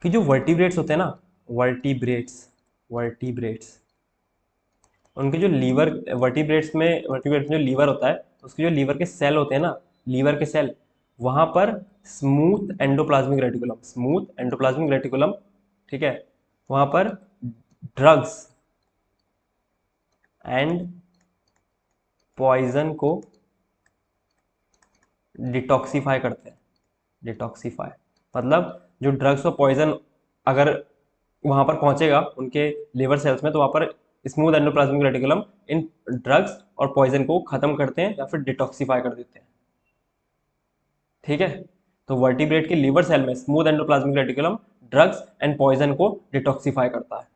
कि जो वर्टिब्रेट्स होते हैं ना, वर्टिब्रेट्स वर्टिब्रेट्स उनके जो लीवर, वर्टिब्रेट्स में जो लीवर होता है, उसके जो लीवर के सेल होते हैं ना, लीवर के सेल, वहां पर स्मूथ एंडोप्लाज्मिक रेटिकुलम, ठीक है, वहां पर ड्रग्स एंड पॉइजन को डिटॉक्सिफाई करते हैं। डिटॉक्सिफाई मतलब जो ड्रग्स और पॉइजन अगर वहां पर पहुंचेगा उनके लिवर सेल्स में, तो वहां पर स्मूथ एंडोप्लाज्मिक रेटिकुलम इन ड्रग्स और पॉइजन को खत्म करते हैं या फिर डिटॉक्सिफाई कर देते हैं, ठीक है। तो वर्टिब्रेट के लिवर सेल में smooth endoplasmic reticulum drugs and poison को डिटॉक्सिफाई करता है,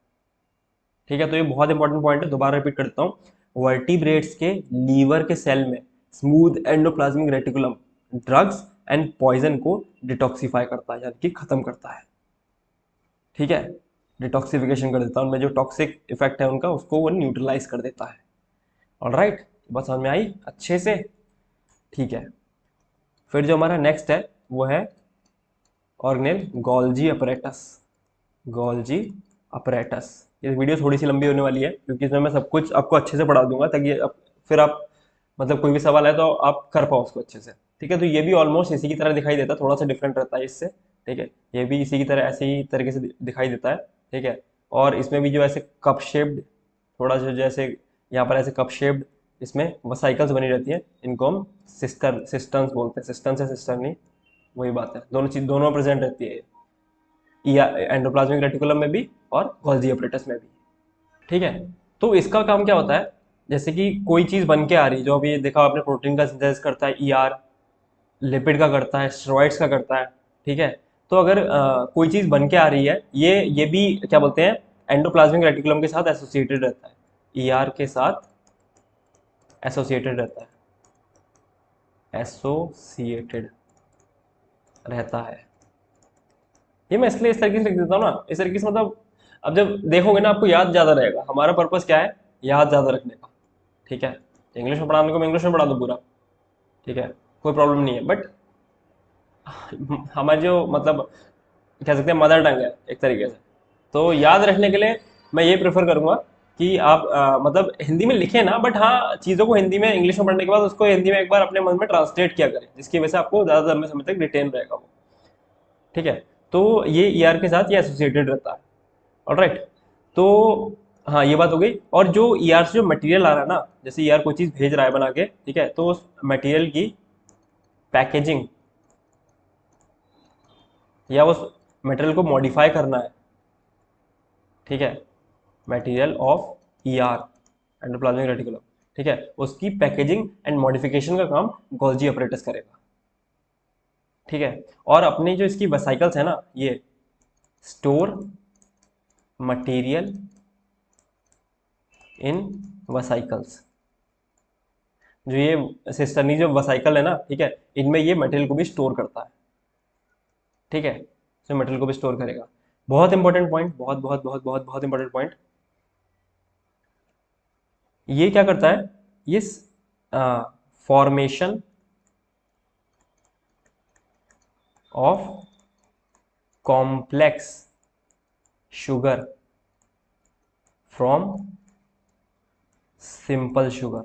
ठीक है। तो ये बहुत इंपॉर्टेंट पॉइंट है, दोबारा रिपीट करता हूँ। वर्टिब्रेट्स के लीवर के सेल में smooth endoplasmic reticulum drugs and poison को डिटॉक्सिफाई करता है, यानी कि खत्म करता है, ठीक है, डिटॉक्सिफिकेशन कर देता है, उनमें जो टॉक्सिक इफेक्ट है उनका, उसको वो न्यूट्रलाइज कर देता है। ऑलराइट, बात समझ में आई अच्छे से, ठीक है। फिर जो हमारा नेक्स्ट है वो है organelle Golgi apparatus. Golgi apparatus, ये वीडियो थोड़ी सी लंबी होने वाली है क्योंकि इसमें मैं सब कुछ आपको अच्छे से पढ़ा दूंगा, ताकि फिर आप मतलब कोई भी सवाल है तो आप कर पाओ उसको अच्छे से, ठीक है। तो ये भी ऑलमोस्ट इसी की तरह दिखाई देता है, थोड़ा सा डिफरेंट रहता है इससे, ठीक है। ये भी इसी की तरह ऐसे ही तरीके से दिखाई देता है, ठीक है। और इसमें भी जो ऐसे कप शेप्ड, थोड़ा सा जैसे यहाँ पर ऐसे कप शेप्ड इसमें वसाइकल्स बनी रहती हैं, इनको हम सिस्टन्स बोलते हैं। सिस्टन से सिस्टन नहीं, वही बात है, दोनों चीज दोनों प्रेजेंट रहती है या एंडोप्लाज्मिक रेटिकुलम में भी और गोल्जी अपरेटस में भी, ठीक है। तो इसका काम क्या होता है, जैसे कि कोई चीज बन के आ रही है, जो अभी देखा आपने, प्रोटीन का सिंथेसिस करता है ईआर, लिपिड का करता है, स्टेरॉइड्स का करता है, ठीक है। तो अगर कोई चीज बन के आ रही है, ये भी क्या बोलते हैं, एंडोप्लाज्मिक रेटिकुलम के साथ एसोसिएटेड रहता है, ईआर के साथ एसोसिएटेड रहता है, एसोसिएटेड रहता है। ये मैं इसलिए इस तरीके से लिख देता हूँ ना, इस तरीके से, मतलब अब जब देखोगे ना आपको याद ज्यादा रहेगा। हमारा पर्पस क्या है, याद ज्यादा रखने का, ठीक है। इंग्लिश में पढ़ाने को मैं इंग्लिश में पढ़ा दूँ पूरा, ठीक है, कोई प्रॉब्लम नहीं है। बट हमारी जो मतलब कह सकते हैं मदर टंग है एक तरीके से, तो याद रखने के लिए मैं ये प्रेफर करूंगा कि आप मतलब हिंदी में लिखें ना, बट हाँ चीज़ों को हिंदी में इंग्लिश में पढ़ने के बाद उसको हिंदी में एक बार अपने मन में ट्रांसलेट किया करें, जिसकी वजह से आपको ज़्यादा लंबे समय तक रिटेन रहेगा वो, ठीक है। तो ये ईआर के साथ ये एसोसिएटेड रहता है, ऑलराइट। तो हाँ, ये बात हो गई। और जो ईआर से जो मटेरियल आ रहा है ना, जैसे ईआर कोई चीज़ भेज रहा है बना के, ठीक है, तो उस मटेरियल की पैकेजिंग या उस मटेरियल को मॉडिफाई करना है, ठीक है, material of ER endoplasmic reticulum, ठीक है, उसकी पैकेजिंग एंड मॉडिफिकेशन का काम गोल्जी ऑपरेटस करेगा, ठीक है। और अपनी जो इसकी वेसाइकल्स है ना, ये स्टोर मटेरियल इन वेसाइकल्स, जो ये सिस्टर्नी जो वेसाइकल है ना, ठीक है, इनमें ये मटेरियल को भी स्टोर करता है, ठीक है, तो मटेरियल को भी स्टोर करेगा। बहुत इंपॉर्टेंट पॉइंट, बहुत बहुत बहुत बहुत बहुत इंपॉर्टेंट पॉइंट। ये क्या करता है, ये formation of complex sugar from simple sugar,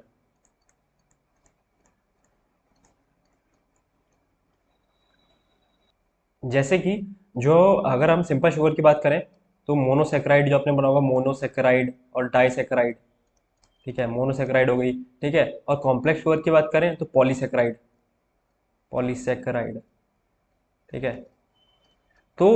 जैसे कि जो अगर हम सिंपल शुगर की बात करें तो मोनोसेक्राइड जो आपने बना होगा, मोनोसेक्राइड और डाइसेक्राइड, ठीक है, मोनोसेक्राइड हो गई, ठीक है। और कॉम्प्लेक्स शुगर की बात करें तो पॉलीसेक्राइड, पॉलीसेक्राइड, ठीक है। तो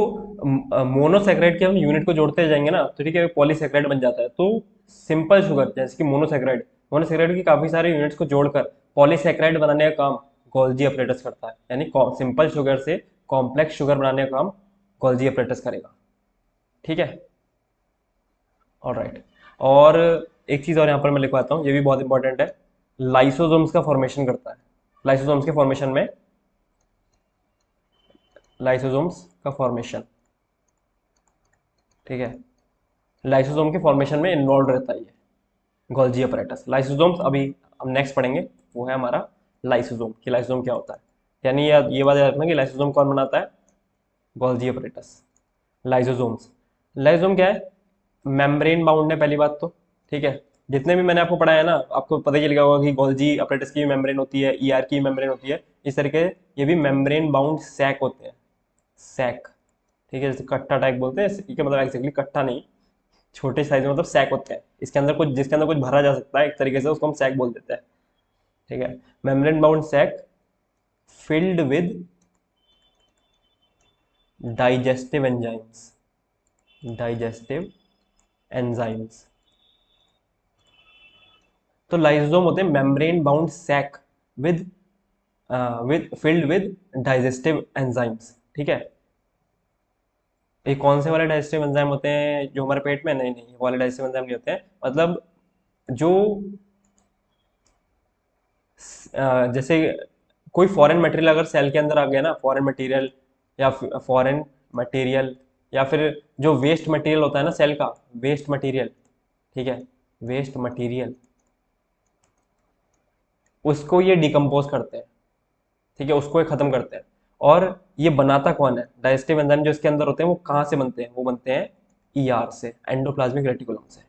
मोनोसेक्राइड के हम यूनिट को जोड़ते जाएंगे ना तो ठीक है पॉलीसेक्राइड बन जाता है। तो सिंपल शुगर जैसे कि मोनोसेक्राइड, मोनोसेक्राइड की काफी सारे यूनिट्स को जोड़कर पॉलीसेक्राइड बनाने का काम गोल्जी अपरेटस करता है, यानी सिंपल शुगर से कॉम्प्लेक्स शुगर बनाने का काम गोल्जी अपरेटस करेगा, ठीक है। ऑलराइट। और एक चीज और यहाँ पर मैं लिखवाता हूँ, ये भी बहुत इंपॉर्टेंट है, लाइसोसोम्स का फॉर्मेशन करता है। लाइसोसोम्स के फॉर्मेशन में, लाइसोसोम्स का फॉर्मेशन, ठीक है, लाइसोसोम के फॉर्मेशन में इन्वॉल्व रहता है ये गोल्जी अपरेटस। लाइसोसोम्स अभी हम नेक्स्ट पढ़ेंगे, वो है हमारा लाइसोसोम, कि लाइसोसोम क्या होता है। यानी ये बात याद रखना कि लाइसोसोम कौन बनाता है, गोल्जी अपरेटस। लाइसोसोम्स, लाइसोसोम क्या है, मेम्ब्रेन बाउंड है पहली बात तो, ठीक है। जितने भी मैंने आपको पढ़ाया है ना, आपको पता ही चल गया होगा कि गोल्जी अपरेटस की मेम्ब्रेन होती है, ईआर की मेम्ब्रेन होती है, इस तरीके ये भी मेम्ब्रेन बाउंड सैक होते हैं, सैक, ठीक है। जैसे कट्टा टाइप बोलते हैं, इसके मतलब एक्जैक्टली कट्टा नहीं, छोटे साइज में मतलब सैक होते हैं, इसके अंदर कुछ, जिसके अंदर कुछ भरा जा सकता है एक तरीके से, उसको हम सैक बोल देते हैं, ठीक है। Membrane bound sac filled with digestive enzymes, digestive enzymes. तो लाइसोसोम होते हैं membrane bound sac with filled with digestive enzymes, ठीक है। ये कौन से वाले डाइजेस्टिव एंजाइम होते हैं जो हमारे पेट में, नहीं नहीं वो वाले डाइजेस्टिव एंजाइम नहीं होते हैं, मतलब जो जैसे कोई फॉरेन मटेरियल अगर सेल के अंदर आ गया ना, फॉरेन मटेरियल या फॉरेन मटेरियल, या फिर जो वेस्ट मटेरियल होता है ना सेल का, वेस्ट मटेरियल, ठीक है, वेस्ट मटेरियल, उसको ये डिकम्पोज करते हैं, ठीक है, उसको ये खत्म करते हैं। और ये बनाता कौन है, डाइजेस्टिव एंजाइम जो इसके अंदर होते हैं वो कहाँ से बनते हैं, वो बनते हैं ईआर से, एंडोप्लाज्मिक रेटिकुलम से,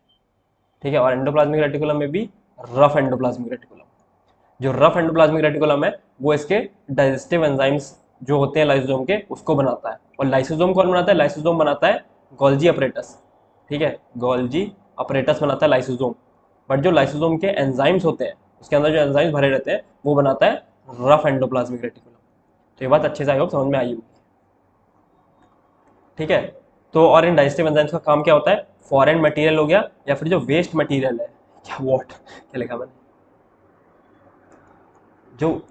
ठीक है। और एंडोप्लाज्मिक रेटिकुलम में भी रफ एंडोप्लाज्मिक रेटिकुलम, जो रफ एंडोप्लाज्मिक रेटिकुलम है वो इसके डाइजेस्टिव एंजाइम्स जो होते हैं लाइसोसोम के, उसको बनाता है। और लाइसोसोम कौन बनाता है, लाइसोसोम बनाता है गोल्जी अपरेटस, ठीक है, गोल्जी अपरेटस बनाता है लाइसोसोम। बट जो लाइसोसोम के एंजाइम्स होते हैं, उसके अंदर जो एंजाइम्स भरे रहते हैं, वो बनाता है रफ एंडोप्लाज्मिक रेटिकुलम। तो ये बात अच्छे से आई होप समझ में आई होगी, ठीक है। तो और इन डाइजेस्टिव एंजाइम्स का काम क्या होता है, फॉरेन मटेरियल हो गया या फिर जो वेस्ट मटेरियल है, क्या वॉट क्या लिखा मैंने, जो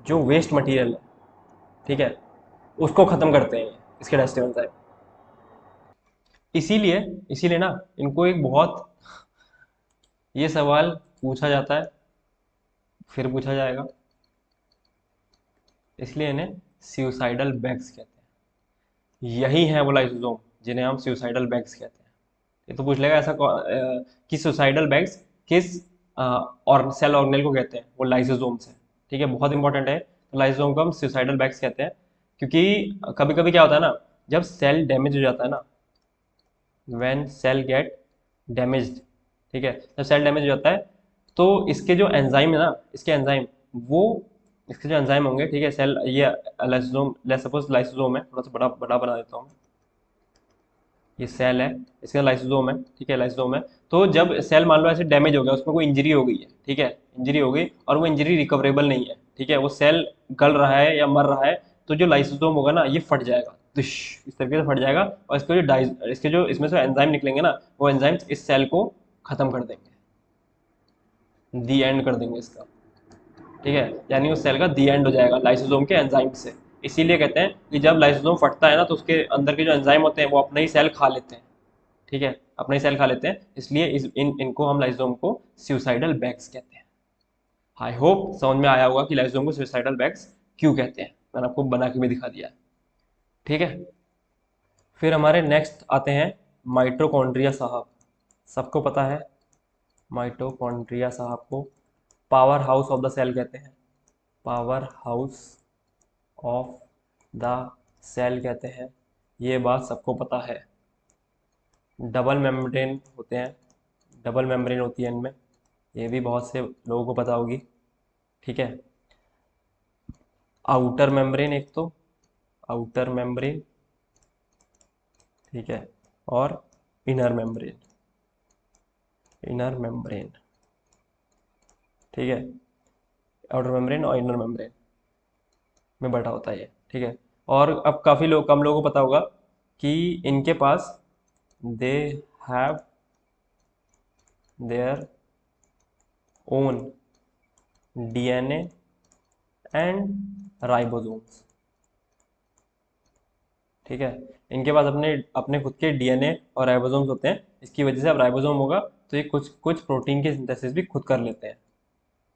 जो वेस्ट मटेरियल है, ठीक है, उसको खत्म करते हैं इसके डाइजेस्टिव एंजाइम। इसीलिए इसीलिए ना इनको एक बहुत, ये सवाल पूछा जाता है, फिर पूछा जाएगा, इसलिए इन्हें सुसाइडल बैग्स कहते हैं। यही है वो लाइसोसोम जिन्हें हम सुसाइडल बैग्स कहते हैं। ये तो पूछ लेगा ऐसा कि सुसाइडल बैग्स किस और सेल ऑर्गेनेल को कहते हैं, वो लाइसोसोम्स है, ठीक है, बहुत इंपॉर्टेंट है। तो लाइसोसोम को हम सुसाइडल बैग्स कहते हैं, क्योंकि कभी कभी क्या होता है ना, जब सेल डैमेज हो जाता है ना, व्हेन सेल गेट डैमेज्ड, ठीक है, जब सेल डैमेज हो जाता है तो इसके जो एंजाइम है ना, इसके एंजाइम, वो इसके जो एंजाइम होंगे, ठीक है, सेल ये लाइसोसोम, लेट्स सपोज लाइसोसोम है, थोड़ा सा बड़ा बड़ा बना देता हूँ, ये सेल है, इसका लाइसोसोम है, ठीक है, लाइसोसोम है। तो जब सेल मान लो ऐसे डैमेज हो गया, उसमें कोई इंजरी हो गई है, ठीक है, इंजरी हो गई और वो इंजरी रिकवरेबल नहीं है, ठीक है, वो सेल गल रहा है या मर रहा है, तो जो लाइसोसोम होगा ना ये फट जाएगा, दुश, इस तरीके से फट जाएगा, और इसके जो इसमें से एंजाइम निकलेंगे ना, वो एंजाइम इस सेल को खत्म कर देंगे, दी एंड कर देंगे इसका, ठीक है। यानी उस सेल का दी एंड हो जाएगा लाइसोसोम के एंजाइम से। इसीलिए कहते हैं कि जब लाइसोसोम फटता है ना, तो उसके अंदर के जो एंजाइम होते हैं वो अपने ही सेल खा लेते हैं, ठीक है, अपने ही सेल खा लेते हैं, इसलिए इनको हम लाइसोसोम को सुसाइडल बैग्स कहते हैं। आई होप समझ में आया होगा कि लाइसोसोम को सुसाइडल बैग्स क्यों कहते हैं, मैंने आपको बना के भी दिखा दिया, ठीक है। फिर हमारे नेक्स्ट आते हैं माइटोकॉन्ड्रिया साहब, सबको पता है माइटोकॉन्ड्रिया साहब को power house of the cell कहते हैं, power house of the cell कहते हैं, ये बात सबको पता है। डबल मेम्ब्रेन होते हैं, डबल मेम्ब्रेन होती है इनमें, ये भी बहुत से लोगों को पता होगी, ठीक है। आउटर मेम्ब्रेन एक तो, आउटर मेम्ब्रेन, ठीक है, और इनर मेम्ब्रेन, इनर मेम्ब्रेन, ठीक है, आउटर मेम्ब्रेन और इनर मेम्ब्रेन में बटा होता है ये, ठीक है। और अब काफ़ी लोग, कम लोगों को पता होगा कि इनके पास they have their own DNA and ribosomes, ठीक है। इनके पास अपने अपने खुद के डीएनए और राइबोसोम्स होते हैं। इसकी वजह से अब राइबोसोम होगा तो ये कुछ कुछ प्रोटीन के सिंथेसिस भी खुद कर लेते हैं,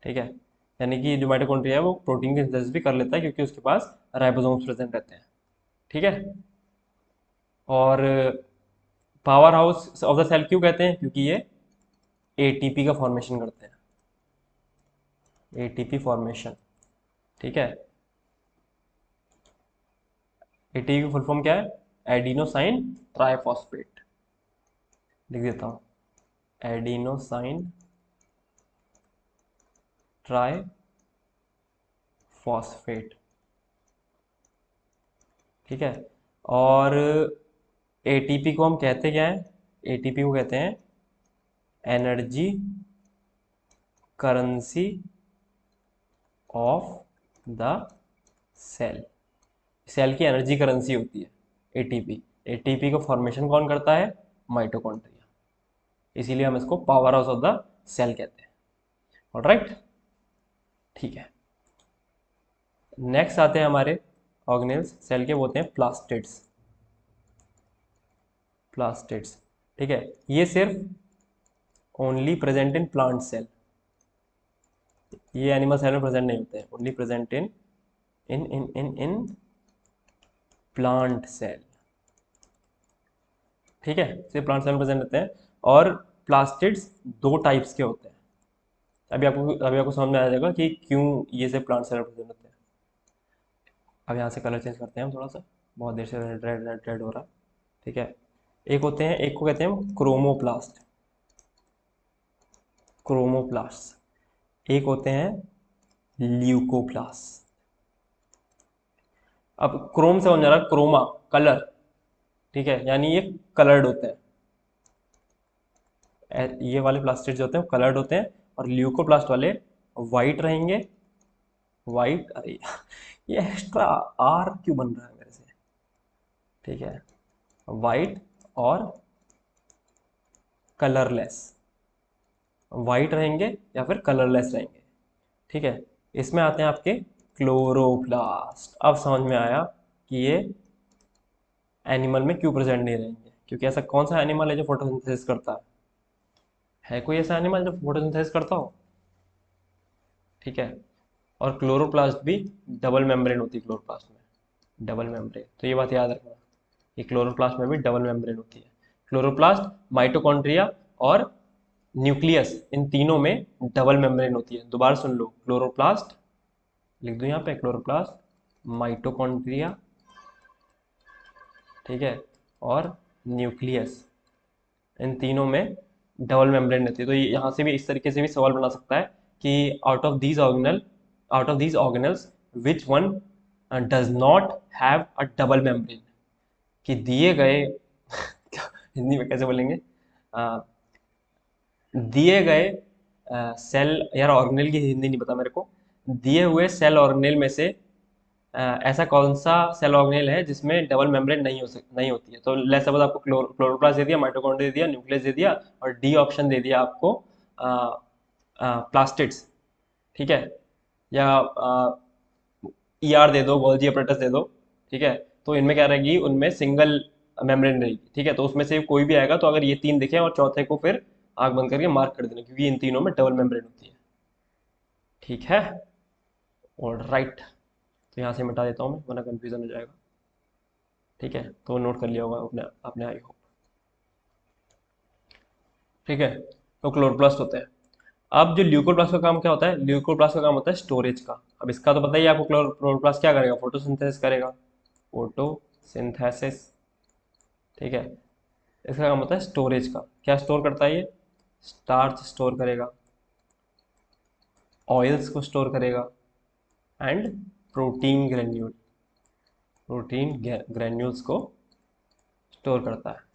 ठीक है। यानी कि जो माइटोकॉन्ड्रिया है वो प्रोटीन के सिंथेसिस भी कर लेता है क्योंकि उसके पास राइबोसोम्स प्रेजेंट रहते हैं, ठीक है। और power house of the cell क्यों कहते हैं? क्योंकि ये एटीपी का फॉर्मेशन करते हैं, एटीपी फॉर्मेशन, ठीक है। एटीपी की फुल फॉर्म क्या है? एडिनोसाइन ट्राइफॉस्फेट, लिख देता हूँ, एडिनोसाइन ट्राइफॉस्फेट, ठीक है। और एटीपी को हम कहते क्या है? एटीपी को कहते हैं energy currency of the cell. Cell की एनर्जी करेंसी होती है एटीपी। एटीपी को फॉर्मेशन कौन करता है? माइटोकॉन्ड्रिया। इसीलिए हम इसको power house of the cell कहते हैं। ऑलराइट, ठीक है। नेक्स्ट आते हैं हमारे ऑर्गेनेल्स सेल के, वो होते हैं प्लास्टिड्स, प्लास्टिड्स, ठीक है। ये सिर्फ only present in plant cell, ये एनिमल सेल में प्रेजेंट नहीं होते हैं, only present in in in in in plant cell, ठीक है। सिर्फ प्लांट सेल में प्रेजेंट रहते हैं। और प्लास्टिड्स दो टाइप्स के होते हैं। अभी आपको समझ में आ जाएगा कि क्यों ये सिर्फ प्लांट सेल में प्रेजेंट होते हैं। अब यहाँ से कलर चेंज करते हैं हम थोड़ा सा, बहुत देर से रेड रेड रेड रेड हो रहा है, ठीक है। एक होते हैं, एक को कहते हैं हम क्रोमोप्लास्ट, क्रोमोप्लास्ट। एक होते हैं ल्यूकोप्लास्ट। अब क्रोम से बन जा रहा है क्रोमा, कलर, ठीक है, यानी ये कलर्ड होते हैं। ये वाले प्लास्टिड जो होते हैं वो कलर्ड होते हैं, और ल्यूकोप्लास्ट वाले वाइट रहेंगे। वाइट, अरे ये एक्स्ट्रा आर क्यों बन रहा है मेरे से, ठीक है। वाइट और कलरलेस, वाइट रहेंगे या फिर कलरलेस रहेंगे, ठीक है। इसमें आते हैं आपके क्लोरोप्लास्ट। अब समझ में आया कि ये एनिमल में क्यों प्रेजेंट नहीं रहेंगे, क्योंकि ऐसा कौन सा एनिमल है जो फोटोसिंथेसिस करता है कोई ऐसा एनिमल जो फोटोसिंथेसिस करता हो, ठीक है। और क्लोरोप्लास्ट भी डबल मेम्ब्रेन होती है, क्लोरोप्लास्ट में डबल मेम्ब्रेन, तो ये बात याद रखना, ये क्लोरोप्लास्ट में भी डबल मेम्ब्रेन होती है। क्लोरोप्लास्ट, माइटोकॉन्ड्रिया और न्यूक्लियस, इन तीनों में डबल मेम्ब्रेन होती है। दोबारा सुन लो, क्लोरोप्लास्ट लिख दो यहाँ पे, क्लोरोप्लास्ट, माइटोकॉन्ड्रिया, ठीक है, और न्यूक्लियस, इन तीनों में डबल मेम्ब्रेन रहती है। तो ये यहाँ से भी इस तरीके से भी सवाल बना सकता है कि out of these organelles which one does not have a double membrane, कि दिए गए हिंदी में कैसे बोलेंगे, दिए गए सेल, यार ऑर्गेनेल की हिंदी नहीं पता मेरे को, दिए हुए सेल ऑर्गेनेल में से ऐसा कौन सा सेल ऑर्गेनेल है जिसमें डबल मेम्ब्रेन नहीं होती है। तो लेट्स सपोज आपको क्लोरोप्लास्ट दे दिया, माइटोकॉन्ड्रिया दे दिया, न्यूक्लियस दे दिया, और डी ऑप्शन दे दिया आपको प्लास्टिड्स, ठीक है, या ईआर दे दो, गोल्जी अपरेटस दे दो, ठीक है। तो इनमें क्या रहेगी, उनमें सिंगल मेम्ब्रेन रहेगी, ठीक है। तो उसमें से कोई भी आएगा तो अगर ये तीन दिखे और चौथे को फिर आंख बंद करके मार्क कर देना, क्योंकि इन तीनों में डबल मेम्ब्रेन होती है, ठीक है। और राइट, तो यहाँ से मिटा देता हूँ मैं वरना कंफ्यूजन हो जाएगा, ठीक है। तो नोट कर लिया होगा अपने अपने, आई होप, ठीक है। तो क्लोरोप्लास्ट होते हैं। अब जो ल्यूकोप्लास्ट का काम क्या होता है? ल्यूकोप्लास्ट का काम होता है स्टोरेज का। अब इसका तो पता ही है आपको, क्लोरोप्लास्ट क्या करेगा? फोटोसिंथेसिस करेगा, फोटोसिंथेसिस, ठीक है। इसका काम होता है स्टोरेज का। क्या स्टोर करता है ये? स्टार्च स्टोर करेगा, ऑयल्स को स्टोर करेगा, and protein granule, protein granules को स्टोर करता है।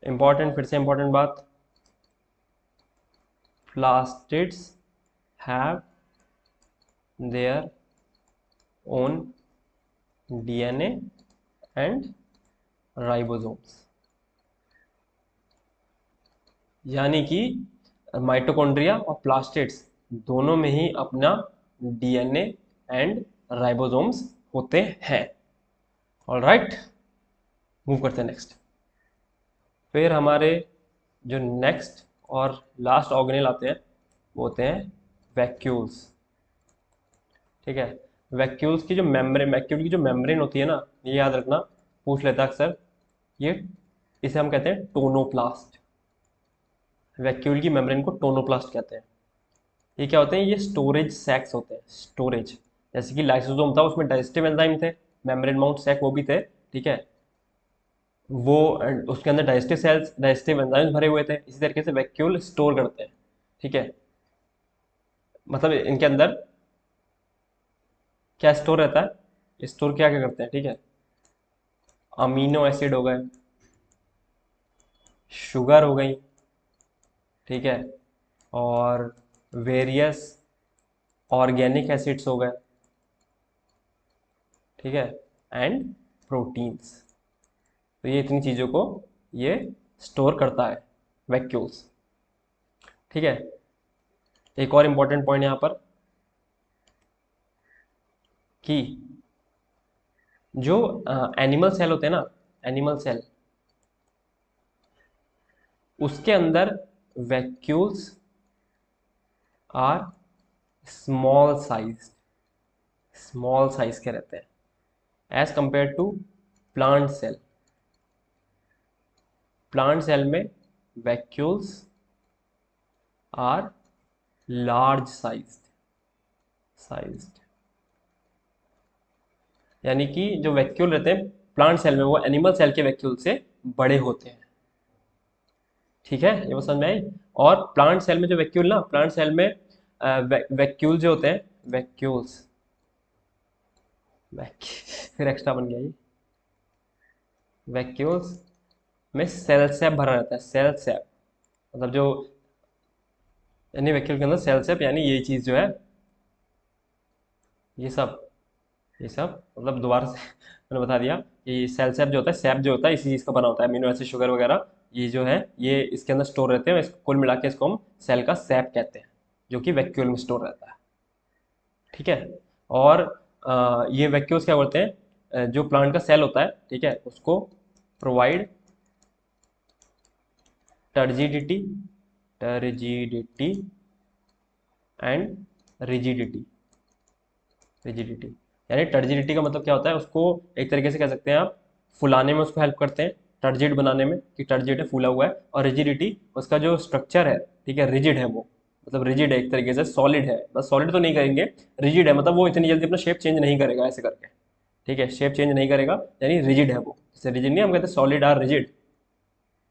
इंपॉर्टेंट, फिर से इंपॉर्टेंट बात, plastids have their own DNA and ribosomes. यानी कि माइटोकॉन्ड्रिया और प्लास्टिड्स दोनों में ही अपना डीएनए एंड राइबोसोम्स होते हैं। ऑलराइट, मूव करते हैं नेक्स्ट। फिर हमारे जो नेक्स्ट और लास्ट ऑर्गेनेल आते हैं वो होते हैं वैक्यूल्स। ठीक है, वैक्यूल्स की जो मेम्ब्रेन, वैक्यूल की जो मेम्ब्रेन होती है ना, ये याद रखना, पूछ लेता है अक्सर ये, इसे हम कहते हैं टोनोप्लास्ट। वैक्यूल की मेम्ब्रेन को टोनोप्लास्ट कहते हैं। ये क्या होते हैं? ये स्टोरेज सैक्स होते हैं, स्टोरेज। जैसे कि लाइसोसोम था, उसमें डाइजेस्टिव एंजाइम थे, मेम्ब्रेन माउंट सैक वो भी थे, ठीक है, वो उसके अंदर डाइजेस्टिव सेल्स, डाइजेस्टिव एंजाइम्स भरे हुए थे। इसी तरीके से वैक्यूल स्टोर करते हैं, ठीक है, मतलब इनके अंदर क्या स्टोर रहता है, स्टोर क्या क्या करते हैं, ठीक है, अमीनो एसिड हो गए, शुगर हो गई, ठीक है, और वेरियस ऑर्गेनिक एसिड्स हो गए, ठीक है, एंड प्रोटीन्स। तो ये इतनी चीज़ों को ये स्टोर करता है वैक्यूल्स, ठीक है। एक और इम्पॉर्टेंट पॉइंट यहाँ पर कि जो एनिमल सेल होते हैं ना, एनिमल सेल, उसके अंदर vacuoles are small size, small size के रहते हैं as compare to plant cell. Plant cell में वैक्यूल्स आर लार्ज साइज्ड। यानी कि जो वैक्यूल रहते हैं प्लांट सेल में, वो एनिमल सेल के वैक्यूल से बड़े होते हैं, ठीक है, ये वो समझ में आई। और प्लांट सेल में जो वैक्यूल ना, प्लांट सेल में वैक्यूल जो होते हैं, वैक्यूल्स, फिर एक्स्ट्रा बन गया ये, वैक्यूल्स में सेल सेप भरा रहता है, सेल सेप, मतलब जो, यानी वैक्यूल के अंदर सेल सेप, यानी ये चीज़ जो है, ये सब, ये सब मतलब दोबारा से मैंने बता दिया कि सेल सेप जो होता है, सेप जो होता है इसी चीज़ का बना होता है, अमीनो एसिड, शुगर वगैरह, ये जो है ये इसके अंदर स्टोर रहते हैं। इसको कुल मिला के इसको हम सेल का सेप कहते हैं, जो कि वैक्यूल में स्टोर रहता है, ठीक है। और ये वैक्यूल्स क्या करते हैं, जो प्लांट का सेल होता है, ठीक है, उसको provide turgidity, turgidity and rigidity. Rigidity यानी टर्जिडिटी का मतलब क्या होता है, उसको एक तरीके से कह सकते हैं आप, फुलाने में उसको हेल्प करते हैं, टर्जिड बनाने में, कि टर्जिड है, फूला हुआ है। और रिजिडिटी, उसका जो स्ट्रक्चर है, ठीक है, रिजिड है वो, मतलब रिजिड है एक तरीके से, सॉलिड है, बस सॉलिड तो नहीं करेंगे, रिजिड है, मतलब वो इतनी जल्दी अपना शेप चेंज नहीं करेगा ऐसे करके, ठीक है, शेप चेंज नहीं करेगा, यानी रिजिड है वो। जैसे रिजिड नहीं हम कहते सॉलिड आर रिजिड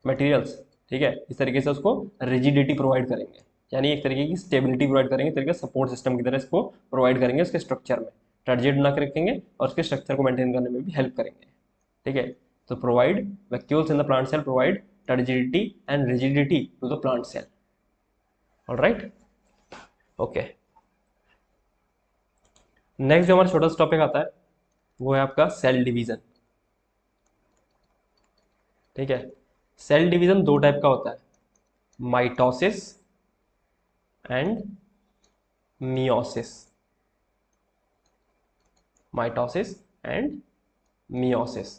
मटेरियल्स, ठीक है, इस तरीके से उसको रिजिडिटी प्रोवाइड करेंगे, यानी एक तरीके की स्टेबिलिटी प्रोवाइड करेंगे, एक तरीके सपोर्ट सिस्टम की तरह इसको प्रोवाइड करेंगे उसके स्ट्रक्चर में, टर्जिड बना के रखेंगे और उसके स्ट्रक्चर को मेंटेन करने में भी हेल्प करेंगे, ठीक है। तो provide vacuoles in the plant cell provide turgidity and rigidity to the plant cell. Alright, okay. Next जो हमारा छोटा सा टॉपिक आता है वो है आपका सेल डिवीजन, ठीक है। सेल डिवीजन दो टाइप का होता है, mitosis and meiosis, mitosis and meiosis.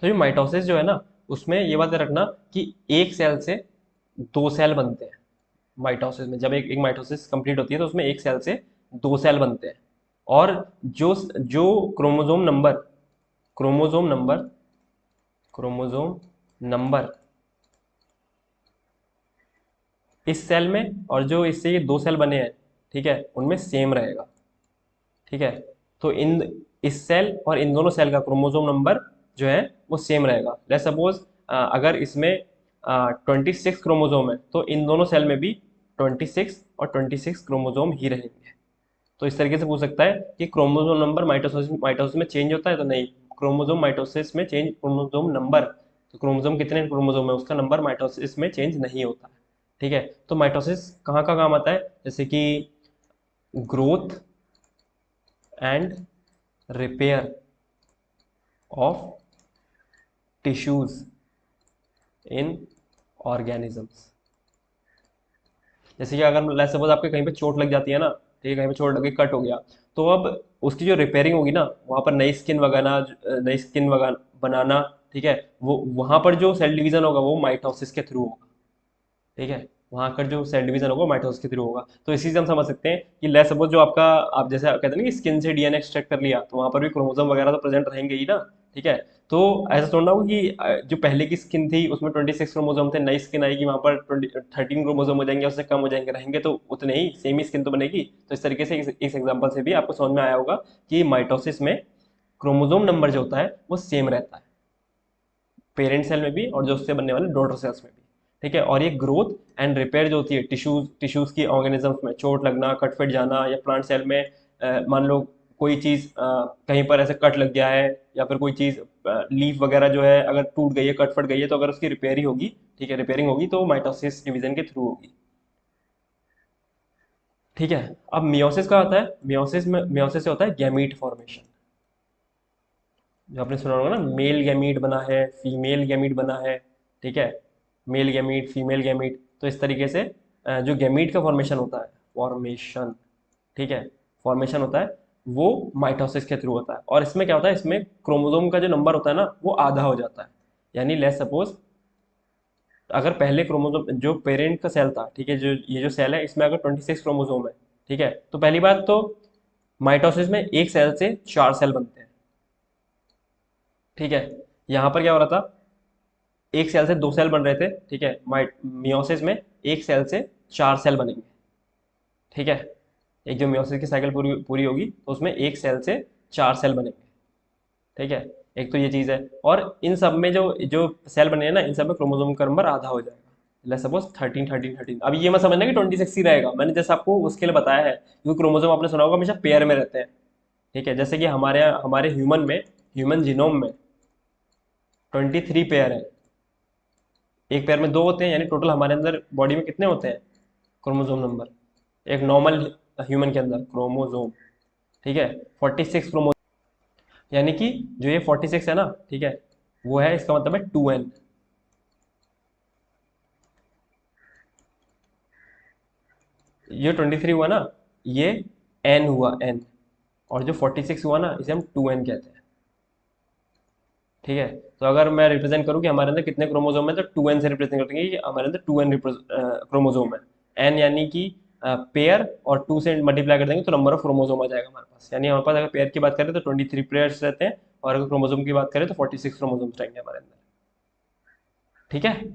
तो ये माइटोसिस जो है ना, उसमें ये बात रखना कि एक सेल से दो सेल बनते हैं। माइटोसिस में जब एक माइटोसिस कंप्लीट होती है तो उसमें एक सेल से दो सेल बनते हैं। और जो जो chromosome number, chromosome number, chromosome number इस सेल में और जो इससे ये दो सेल बने हैं, ठीक है, उनमें सेम रहेगा, ठीक है। तो इन, इस सेल और इन दोनों सेल का क्रोमोसोम नंबर जो है वो सेम रहेगा। लेट्स सपोज अगर इसमें 26 क्रोमोसोम है तो इन दोनों सेल में भी 26 और 26 क्रोमोसोम ही रहेंगे। तो इस तरीके से पूछ सकता है कि क्रोमोसोम नंबर माइटोसिस में चेंज होता है, तो नहीं, क्रोमोसोम माइटोसिस में चेंज, क्रोमोसोम नंबर, तो क्रोमोसोम कितने क्रोमोसोम है उसका नंबर माइटोसिस में चेंज नहीं होता है। ठीक है, तो माइटोसिस कहाँ का काम आता है, जैसे कि growth and repair of tissues in organisms. जैसे कि अगर लेट्स सपोज आपके कहीं पे चोट लग जाती है ना, ठीक है, कहीं पे चोट लगी, कट हो गया, तो अब उसकी जो रिपेयरिंग होगी ना, वहाँ पर नई स्किन बनाना, ठीक है, वो वहाँ पर जो सेल डिवीजन होगा वो माइटोसिस के थ्रू होगा। ठीक है, वहाँ का जो सेल डिवीजन होगा माइटोसिस के थ्रू होगा। तो इसी से हम समझ सकते हैं कि लेट्स सपोज जो आपका, आप जैसे कहते हैं ना कि स्किन से डीएनए एक्सट्रैक्ट कर लिया, तो वहाँ पर भी क्रोमोसोम वगैरह तो प्रेजेंट रहेंगे ही ना। ठीक है, तो ऐसा थोड़ा होगा कि जो पहले की स्किन थी उसमें 26 क्रोमोसोम थे, नई स्किन आएगी वहाँ पर 13 क्रोमोसोम हो जाएंगे, उससे कम हो जाएंगे, रहेंगे तो उतने ही, सेम ही स्किन तो बनेगी। तो इस तरीके से इस एग्जाम्पल से भी आपको समझ में आया होगा कि माइटोसिस में क्रोमोसोम नंबर जो होता है वो सेम रहता है, पेरेंट सेल में भी और जो उससे बनने वाले डॉटर सेल्स में भी। ठीक है, और ये ग्रोथ एंड रिपेयर जो होती है टिश्यूज की ऑर्गेनिजम्स में, चोट लगना, कट फिट जाना, या प्लांट सेल में मान लो कोई चीज़ कहीं पर ऐसे कट लग गया है, या फिर कोई चीज़ लीफ वगैरह जो है अगर टूट गई है, कट फट गई है, तो अगर उसकी रिपेयरिंग होगी, ठीक है, रिपेयरिंग होगी तो माइटोसिस डिवीजन के थ्रू होगी। ठीक है, अब मियोसिस का होता है, मियोसिस से होता है गैमीट फॉर्मेशन। जो आपने सुना होगा ना, मेल गैमीट बना है, फीमेल गैमीट बना है। ठीक है, मेल गैमीट, फीमेल गैमीट, तो इस तरीके से जो गैमीट का फॉर्मेशन होता है, फॉर्मेशन, ठीक है, फॉर्मेशन होता है, वो माइटोसिस के थ्रू होता है। और इसमें क्या होता है, इसमें क्रोमोसोम का जो नंबर होता है ना वो आधा हो जाता है। यानी लेट्स सपोज अगर पहले क्रोमोसोम जो पेरेंट का सेल था, ठीक है, जो ये जो सेल है इसमें अगर 26 क्रोमोसोम है, ठीक है, तो पहली बात तो माइटोसिस में एक सेल से 4 सेल बनते हैं। ठीक है, यहाँ पर क्या हो रहा था, एक सेल से 2 सेल बन रहे थे, ठीक है, मियोसिस में एक सेल से 4 सेल बनेंगे। ठीक है, एक जो मियोसिस की साइकिल पूरी पूरी होगी तो उसमें एक सेल से 4 सेल बनेंगे। ठीक है, एक तो ये चीज़ है, और इन सब में जो जो सेल बने हैं ना, इन सब में क्रोमोसोम का नंबर आधा हो जाएगा। Let's suppose 13 13 13। अब ये मत समझना कि 26 ही रहेगा, मैंने जैसे आपको उसके लिए बताया है, क्योंकि क्रोमोसोम आपने सुना होगा हमेशा पेयर में रहते हैं। ठीक है, जैसे कि हमारे ह्यूमन जीनोम में 23 पेयर है, एक पेयर में 2 होते हैं, यानी टोटल हमारे अंदर बॉडी में कितने होते हैं क्रोमोसोम नंबर, एक नॉर्मल ह्यूमन के अंदर क्रोमोसोम, ठीक है, 46 क्रोमोसोम। यानी कि जो ये 46 है ना, ठीक है, वो है, इसका मतलब है 2n। ये 23 हुआ ना, ये n हुआ n, और जो 46 हुआ ना इसे हम 2n कहते हैं। ठीक है, तो अगर मैं रिप्रेजेंट करूं कि हमारे अंदर कितने क्रोमोसोम है, तो 2n से रिप्रेजेंट करेंगे कि हमारे अंदर 2n क्रोमोसोम है। n यानी कि पेयर, और 2 से मल्टीप्लाई कर देंगे तो नंबर ऑफ क्रोमोसोम आ जाएगा हमारे पास। यानी हमारे पास अगर पेयर की बात करें तो 23 पेयर्स रहते हैं, और अगर क्रोमोसोम की बात करें तो 46 क्रोमोसोम्स रहेंगे हमारे अंदर। ठीक है,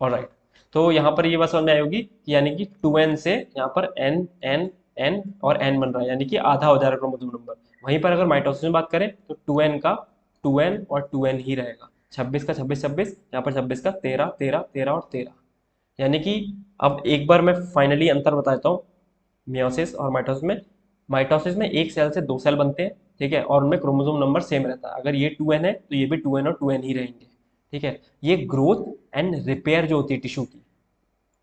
ऑलराइट। तो यहाँ पर ये बात समझ में आई होगी कि यानी कि 2n से यहाँ पर n और n बन रहा है, यानी कि आधा हो जा रहा है क्रोमोसोम नंबर। वहीं पर अगर माइटोसिस में बात करें तो 2n का 2n और 2n ही रहेगा, 26 का 26 26, यहाँ पर 26 का 13 13 13 और 13। यानी कि अब एक बार मैं फाइनली अंतर बताता हूँ मियोसिस और माइटोसिस में। माइटोसिस में एक सेल से 2 सेल बनते हैं, ठीक है, और उनमें क्रोमोसोम नंबर सेम रहता है। अगर ये 2n है तो ये भी 2n और 2n ही रहेंगे। ठीक है, ये ग्रोथ एंड रिपेयर जो होती है टिश्यू की,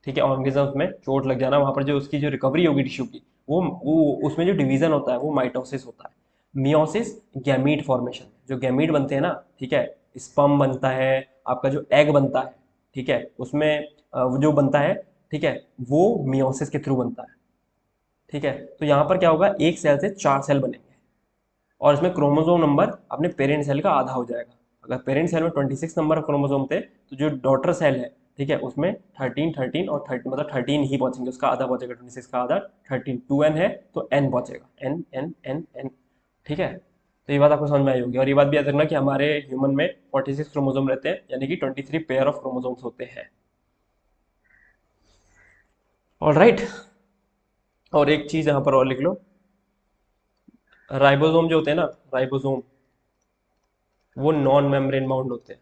ठीक है, ऑर्गेनिज्म में चोट लग जाना, वहां पर जो उसकी जो रिकवरी होगी टिश्यू की, वो उसमें जो डिवीजन होता है वो माइटोसिस होता है। मियोसिस गैमीट फॉर्मेशन, जो गैमीट बनते हैं ना, ठीक है, स्पर्म बनता है, आपका जो एग बनता है, ठीक है, उसमें वो जो बनता है, ठीक है, वो मियोसिस के थ्रू बनता है। ठीक है, तो यहाँ पर क्या होगा, एक सेल से 4 सेल बनेंगे, और इसमें क्रोमोसोम नंबर अपने पेरेंट सेल का आधा हो जाएगा। अगर पेरेंट सेल में 26 नंबर क्रोमोसोम थे, तो जो डॉटर सेल है, ठीक है, उसमें 13 13 और 30, मतलब 13 ही पहुंचेंगे, उसका आधा पहुंचेगा, 26 का आधा 13, 2n है तो n पहुंचेगा, n। ठीक है, तो ये बात आपको समझ में आई होगी। और ये बात भी याद रखना कि हमारे ह्यूमन में 46 क्रोमोसोम रहते हैं, यानी कि 23 पेयर ऑफ क्रोमोसोम्स होते हैं। ऑल राइट, और एक चीज यहाँ पर और लिख लो, राइबोसोम जो होते हैं ना, राइबोसोम, वो नॉन मेम्ब्रेन बाउंड होते हैं,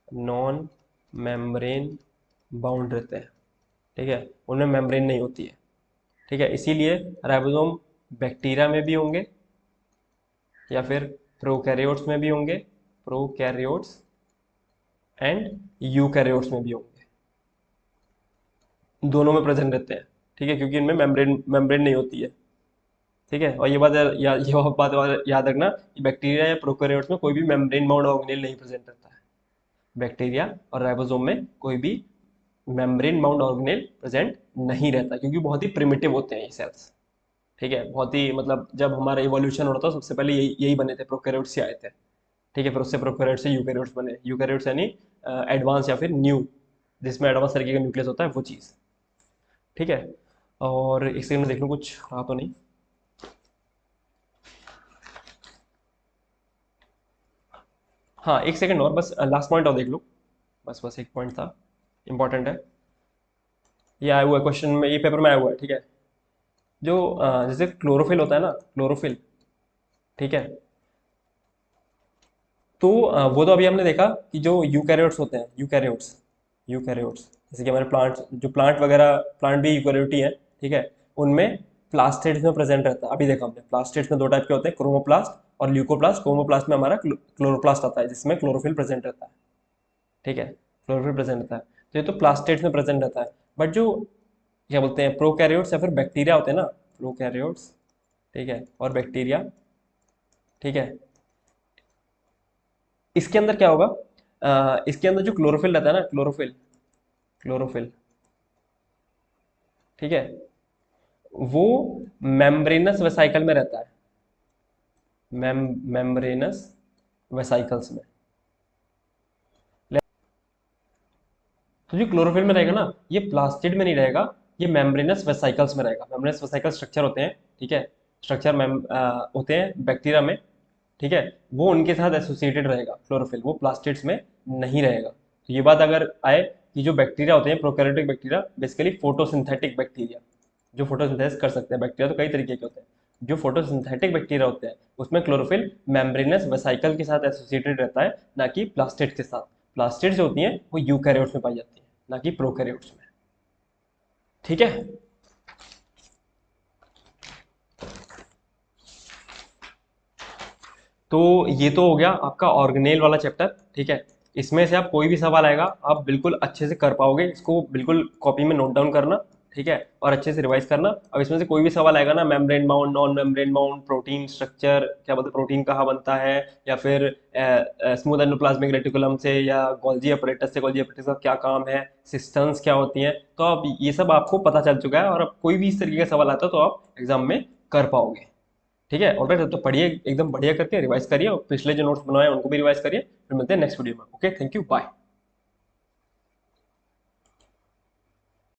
नॉन मेम्ब्रेन बाउंड रहते हैं। ठीक है, उनमें मेम्ब्रेन नहीं होती है। ठीक है, इसीलिए राइबोसोम बैक्टीरिया में भी होंगे या फिर प्रोकैरियोट्स में भी होंगे, प्रोकैरियोट्स एंड यूकैरियोट्स में भी होंगे, दोनों में प्रेजेंट रहते हैं। ठीक है, क्योंकि इनमें मेम्ब्रेन मेम्ब्रेन नहीं होती है। ठीक है, और ये बात ये बात याद रखना कि बैक्टीरिया या प्रोकैरियोट्स में कोई भी मेम्ब्रेन बाउंड ऑर्गेनेल नहीं प्रेजेंट रहता है। बैक्टीरिया और राइबोसोम में कोई भी मेम्ब्रेन बाउंड ऑर्गेनेल प्रेजेंट नहीं रहता, क्योंकि बहुत ही प्रिमिटिव होते हैं ये सेल्स। ठीक है, बहुत ही मतलब जब हमारा इवोल्यूशन हो रहा था सबसे पहले यही बने थे, प्रोकैरियोट्स से आए थे। ठीक है, फिर उससे प्रोकैरियोट्स से यूकैरियोट्स बने। यूकैरियोट्स यानी एडवांस या फिर न्यू, जिसमें एडवांस तरीके का न्यूक्लियस होता है, वो चीज़। ठीक है, और एक सेकंड में देख लूँ कुछ रहा तो नहीं। हाँ, एक सेकंड और बस, लास्ट पॉइंट और देख लो। बस एक पॉइंट था, इंपॉर्टेंट है, ये आया हुआ है क्वेश्चन में, ये पेपर में आया हुआ है। ठीक है, जो जैसे क्लोरोफिल होता है ना, क्लोरोफिल। ठीक है, तो वो तो अभी हमने देखा कि जो यूकैरियोट्स होते हैं, यूकैरियोट्स यूकैरियोट्स जैसे कि हमारे प्लांट, जो प्लांट वगैरह, प्लांट भी यूकैरियोट ही है। ठीक है, उनमें प्लास्टिड्स में प्रेजेंट रहता है। अभी देखा हमने प्लास्टिड्स में दो टाइप के होते हैं, क्रोमोप्लास्ट और ल्यूकोप्लास्ट। क्रोमोप्लास्ट में हमारा क्लोरोप्लास्ट आता है, जिसमें क्लोरोफिल प्रेजेंट रहता है। ठीक है, क्लोरोफिल प्रेजेंट रहता है, तो ये तो प्लास्टिड्स में प्रेजेंट रहता है। बट जो क्या बोलते हैं, प्रोकैरियोट्स या फिर बैक्टीरिया होते हैं ना, प्रोकैरियोट्स, ठीक है, और बैक्टीरिया, ठीक है, इसके अंदर क्या होगा, इसके अंदर जो क्लोरोफिल रहता है ना, क्लोरोफिल, क्लोरोफिल, ठीक है, वो मेम्ब्रेनस वेसाइकल में रहता है, मेम्ब्रेनस वेसाइकल्स में। तो जो क्लोरोफिल में रहेगा ना, ये प्लास्टिड में नहीं रहेगा, ये मेम्ब्रेनस वेसाइकल्स में रहेगा। मेम्ब्रेनस वेसाइकल स्ट्रक्चर होते हैं, ठीक है, स्ट्रक्चर होते हैं बैक्टीरिया में। ठीक है, वो उनके साथ एसोसिएटेड रहेगा क्लोरोफिल, वो प्लास्टिड्स में नहीं रहेगा। तो ये बात अगर आए कि जो बैक्टीरिया होते हैं, prokaryotic bacteria, basically photosynthetic bacteria, जो फोटोसिंथेसिस कर सकते हैं। बैक्टीरिया तो कई तरीके के होते हैं, जो फोटोसिंथेटिक बैक्टीरिया होते हैं उसमें क्लोरोफिल मेम्ब्रेनस वेसाइकल के साथ एसोसिएटेड रहता है, ना कि प्लास्टिड के साथ। प्लास्टिड जो होती हैं वो यूकैरियोट्स में पाई जाती है, ना कि प्रोकैरियोट्स में। ठीक है, तो ये तो हो गया आपका ऑर्गेनेल वाला चैप्टर। ठीक है, इसमें से आप कोई भी सवाल आएगा आप बिल्कुल अच्छे से कर पाओगे, इसको बिल्कुल कॉपी में नोट डाउन करना। ठीक है, और अच्छे से रिवाइज करना। अब इसमें से कोई भी सवाल आएगा ना, membrane bound, non membrane bound, protein structure, क्या बोलते हैं, प्रोटीन कहाँ बनता है, या फिर स्मूथ एंडोप्लाज्मिक रेटिकुलम से, या गोल्जी अपरेटस से, गोल्जी अपरेटस का क्या काम है, सिस्टम्स क्या होती हैं, तो अब ये सब आपको पता चल चुका है, और अब कोई भी इस तरीके का सवाल आता है तो आप एग्जाम में कर पाओगे। ठीक है, ऑलराइट, तो पढ़िए, एकदम बढ़िया करके रिवाइज करिए, और पिछले जो नोट्स बनाए हैं उनको भी रिवाइज करिए। फिर मिलते हैं नेक्स्ट वीडियो में। Okay, thank you, bye.